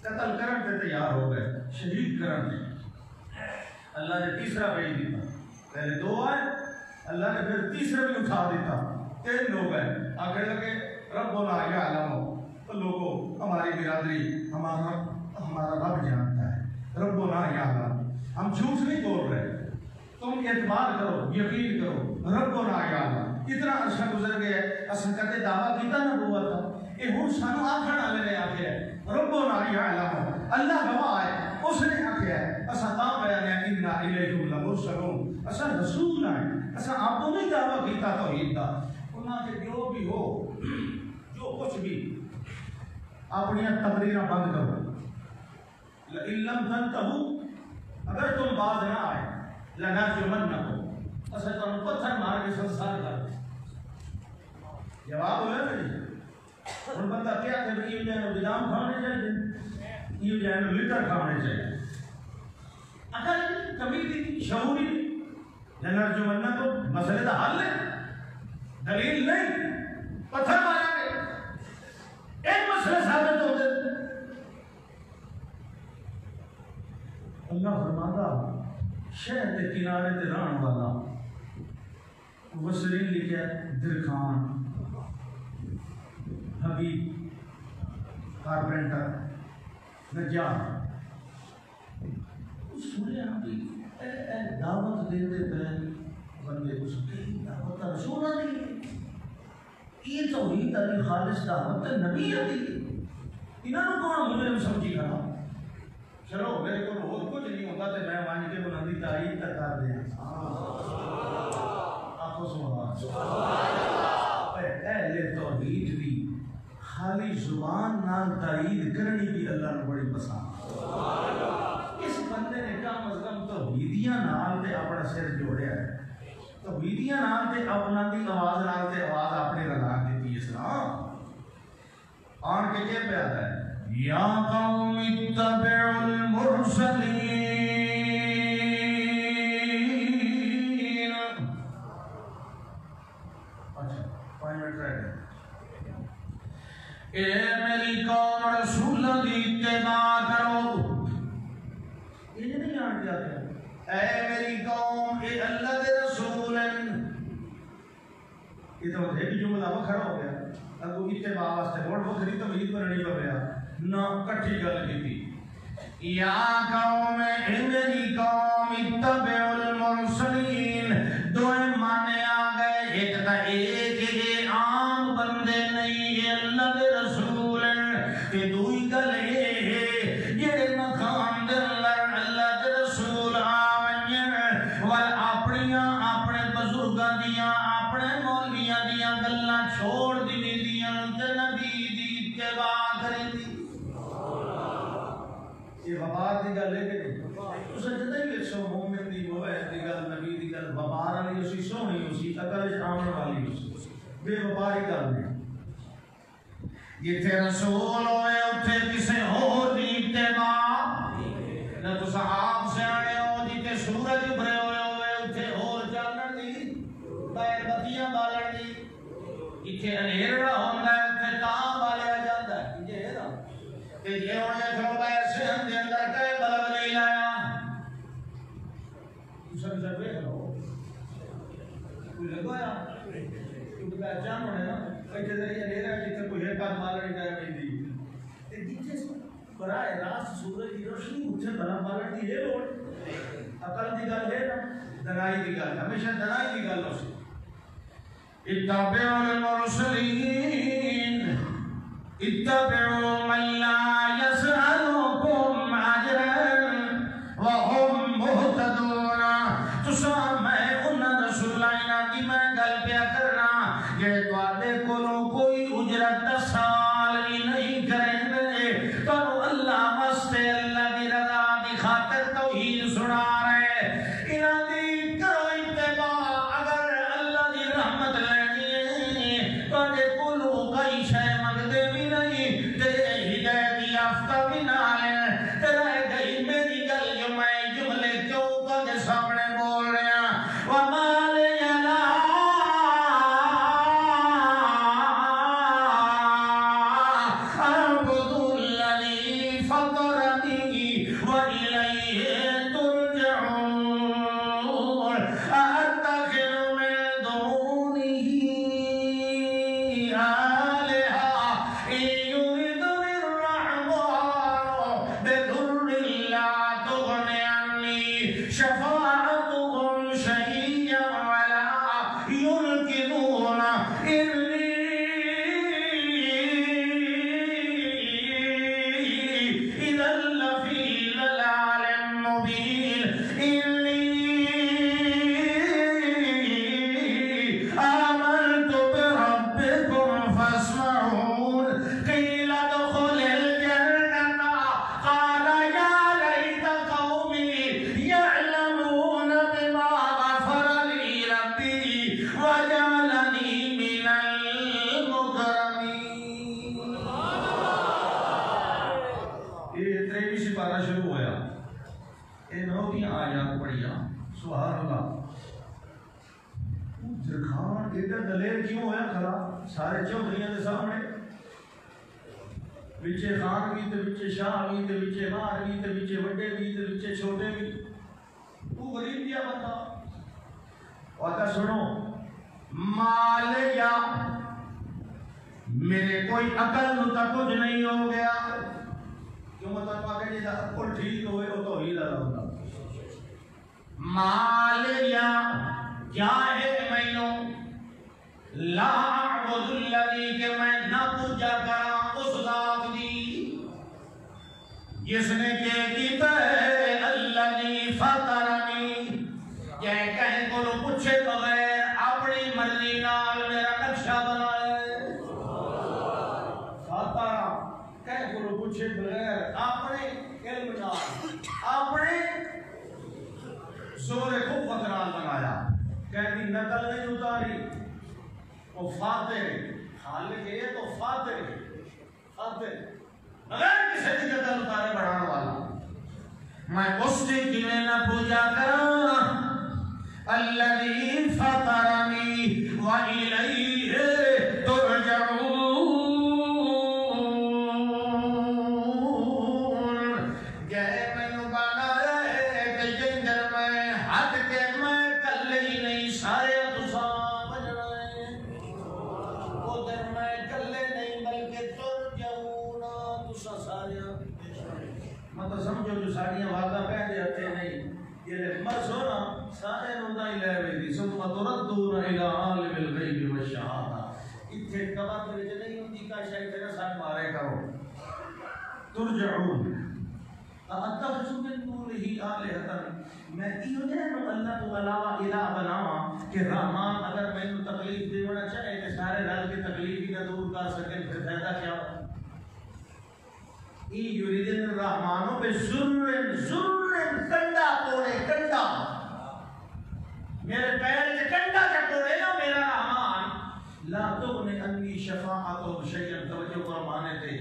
قتل کرن تے تیار ہو گئے شہید کرن تے اللہ نے تیسرا بھیج دیتا پہلے دو آئے اللہ نے پھر تیسرا بھی اٹھا دیتا تین لوگ ہیں آخر لگے ربنا یعلم تو لوگوں ہماری برادری ہمارا رب جانتا ہے ربنا یعلم ہم جھوٹ نہیں بول رہے تم اعتبار کرو یقین کرو ربنا یعلم اتنا عرصہ گزر گیا اصل کہتے دعویٰ کیتا نبوت تھا اے ہن سانو آکھن والے نے آکھیا ہے ربنا یعلم اللہ گواہ ہے اس نے آکھیا ہے اسا تاں بیان ہے انا الیکم لمرسلون اسا رسول ہیں اسا آپ کو نہیں دعویٰ کیتا توحید دا انہاں کے جو بھی ہو جو کچھ بھی اپنی تقریراں بند کرو لئن لم تنتهوا اگر تم باز نہ آئے لنرجمنکم اسا تم پتھر مار کے سنسار کر جواب ہوا نا جی ان بندہ کیا کہ یہ جانو بدام کھانے چاہیے یہ جانو لیٹر کھانے چاہیے اگر کبھی بھی شعوری لنرجمنکم مسئلے دا حل ہے دلیل نہیں پتھر مارا گے ایک مسئلہ ثابت ہو گئے اللہ فرماتا شہر کے کنارے تے رہن والا مبصرین لکھا درخان حبیب کارپینٹر نجار سنیا بھی دعوت دیتے پہ بندے اس کی دعوت رسول دی یہ توحید علی خالص دعوت نبی دی انہوں کون مجرم سمجھی کھڑا چلو میرے کو اور کچھ نہیں ہوتا تو میں مان کے بلندی تائید تک کر دیں آپ کو سبحان اہل توحید بھی خالی زبان نال تائید کرنی بھی اللہ نے بڑی پسند اس بندے نے کم از کم توحیدیاں نال تے اپنا سر جوڑیا ہے توحیدیاں نال تے اپنا دی آواز نال تے آواز اپنے رلا دیتی اسلام آن کے کیا پیادا ہے یا قوم اتبعوا المرسلین اچھا 5 منٹ رہ گئے اے میری قوم رسول دی اتباع کرو اے میری قوم اے اللہ دے رسول یہ تو ایک جملہ وکھرا ہو گیا اگو اتباع واسطے اور وکھری تمہید بننی پویا نہ کٹھی گل کیتی یا قوم اے میری قوم اتبعوا المرسلین دوئے مانے آ گئے ایک تا ایک عام بندے نہیں یہ اللہ دے رسول تے دوئی گل اے جڑے مقام دے اللہ دے رسول آویں ول اپنیاں اپنے بزرگاں دیاں اپنے مولویاں دیاں گلاں چھوڑ دینی دیاں تے نبی دی اتباع کریں دی یہ وبار دی گل ہے کہ نہیں اس جدہ ہی ویسو مومن دی موہد دی گل نبی دی گل وبار والی اسی سونی اسی عقل آمن والی اسی بے وباری گل نہیں یہ تھے رسول ہوئے اتھے کسے ہو دی اتباع نہ تو صحاب سے آنے ہو دی تے سورج بھرے ہوئے اتھے اور جانن دی بیر بطیاں بالن دی اتھے انہیرہ ہوندہ ہے اتھے تاں بالیا جاندہ ہے یہ ہے نا کہ یہ ہونے کھلو بیر سے ہم دے اندر کہے بلب نہیں لایا سب بیٹھ لو کوئی لگوایا کیونکہ پہچان ہونے نا ایسے ذریعہ لے رہا ہے جیسے کوئی ہے کار مالا نہیں جائے نہیں دی جیسے برائے راست سورج کی روشنی مجھے بنا مالا نہیں ہے لوڑ عقل دی گل ہے نا دنائی دی گل ہمیشہ دنائی دی گل ہو سکتی اتبعوا المرسلین اتبعوا من لا يسألكم اجرا وهم مهتدون تسا میں انہاں رسولائنا کی میں گل پیا کرنا یہ دوادے کولوں کوئی اجرت دا سال ہی نہیں کریں گے تو اللہ واسطے اللہ دی رضا دی خاطر توحید سنا رہے انہاں دی کرو اتباع اگر اللہ دی رحمت لینی ہے تو کولوں کئی شے منگدے بھی نہیں تے ہدایت یافتہ بھی نہ ہیں تے رہ گئی میری گل جو میں جملے کیوں کے سامنے بول رہے ہیں وما سارے چودھریاں دے سامنے وچے خان بھی تے وچے شاہ بھی تے وچے مار بھی تے وچے وڈے بھی تے وچے چھوٹے بھی تو غریب دیا بندہ اور سنو مال یا میرے کوئی عقل نو تا کچھ نہیں ہو گیا کیوں مطلب آگے جیسا عقل ٹھیک ہوئے وہ تو ہی لگا ہوتا مال یا کیا ہے مینوں لا اعبد الذی کہ میں نہ پوجا کرا اس ذات دی جس نے کہ کیتا ہے الذی فطرنی یہ کہیں کو پوچھے بغیر اپنی مرضی نال میرا نقشہ بنائے فطرہ کہیں کو پوچھے بغیر اپنے علم نال اپنے زور قوت نال بنایا کہتی نقل نہیں اتاری وہ فاتح خالق ہے تو فاتح فاتح بغیر کسی کی قدر اتارے بڑھانے والا میں اس کی کیویں نہ پوجا کرا الذی فطرنی وإلیہ ترجعون یہ میں بنایا ہے کہ جنجر میں تو سمجھو جو ساڑیاں واضح پہنے ہتے نہیں یہ مرسو نا سارے نوندہ ہی لے ہوئی دی ثم تردون الى عالم الغیب والشہادہ اتھے قبر میں جو نہیں ہوتی کا شاید تیرا ساتھ مارے کرو ترجعون اتخذ من دونه آلہۃ میں ایو جانو اللہ تو علاوہ الہ بناواں کہ رحمان اگر میں نے تکلیف دینا چاہے کہ سارے رل کی تکلیف ہی نہ دور کر سکے پھر فائدہ کیا ہو ای یریدن الرحمن بسر کنڈا توڑے کنڈا میرے پیر سے کنڈا کا توڑے نا میرا رحمان لا تغنی انی شفاعتهم شیئا توجہ فرمانے تھے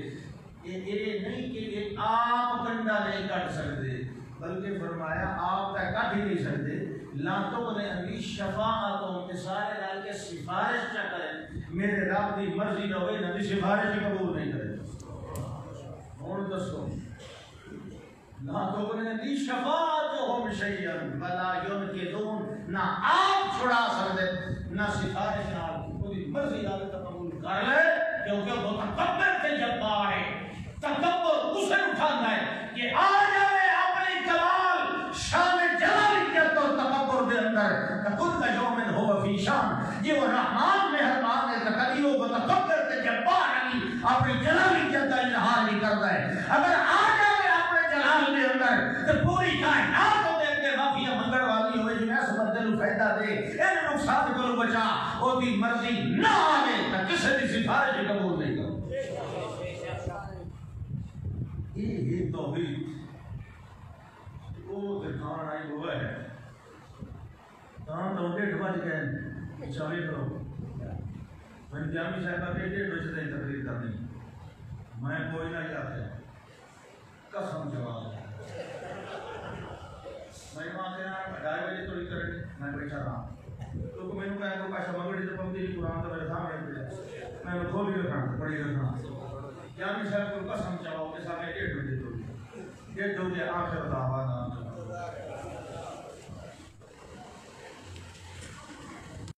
یہ نہیں کہ آپ کنڈا نہیں کٹ سکتے بلکہ فرمایا آپ تک کٹ ہی نہیں سکتے لا تغنی انی شفاعتهم کہ سارے رل کے سفارش نہ کریں میرے رب دی مرضی نہ ہوئے نبی سفارش قبول نہیں کرے اور دسو لا تغنی شفاعتهم شیئا ولا ينقذون نہ آپ چھڑا سکتے نہ سفارش نہ کوئی مرضی آگے قبول کر لے کیونکہ وہ تکبر کے جبار ہے تکبر اسے اٹھانا ہے کہ آ جائے اپنی جلال شان جلالیت اور تکبر دے اندر تکن کا یومن ہو فی شان یہ وہ رحمان مہربان ہے تکلیو بتکبر کے جبار علی اپنی جلالیت کا اظہار نہیں کرتا ہے اگر آ جائے اپنے جلال دے اندر تو پوری کائنات کو دیکھ کے معافیا منگڑ والی ہوئے جو ایسا بندے نو فائدہ دے ان نقصان کو بچا وہ دی مرضی نہ آگے تو کسی بھی سفارش قبول نہیں کرو یہ توحید وہ دکھان آئی ہوا ہے تو 1:30 بج گئے چالی کرو میں جامی صاحبہ کے 1:30 بجے تک تقریر کرنی میں کوئی نہ یاد ہے قسم جواب میں وہاں کے 2:30 بجے تو کریں میں بیٹھا رہا تو میں نے کہا کہ پاشا مگڑی تو پمدی قرآن تو میرے سامنے پڑا میں نے کھولی رکھا پڑھی رکھا جامی صاحب کو قسم جواب کے سامنے 1:30 بجے تو 1:30 بجے آخر دعوانا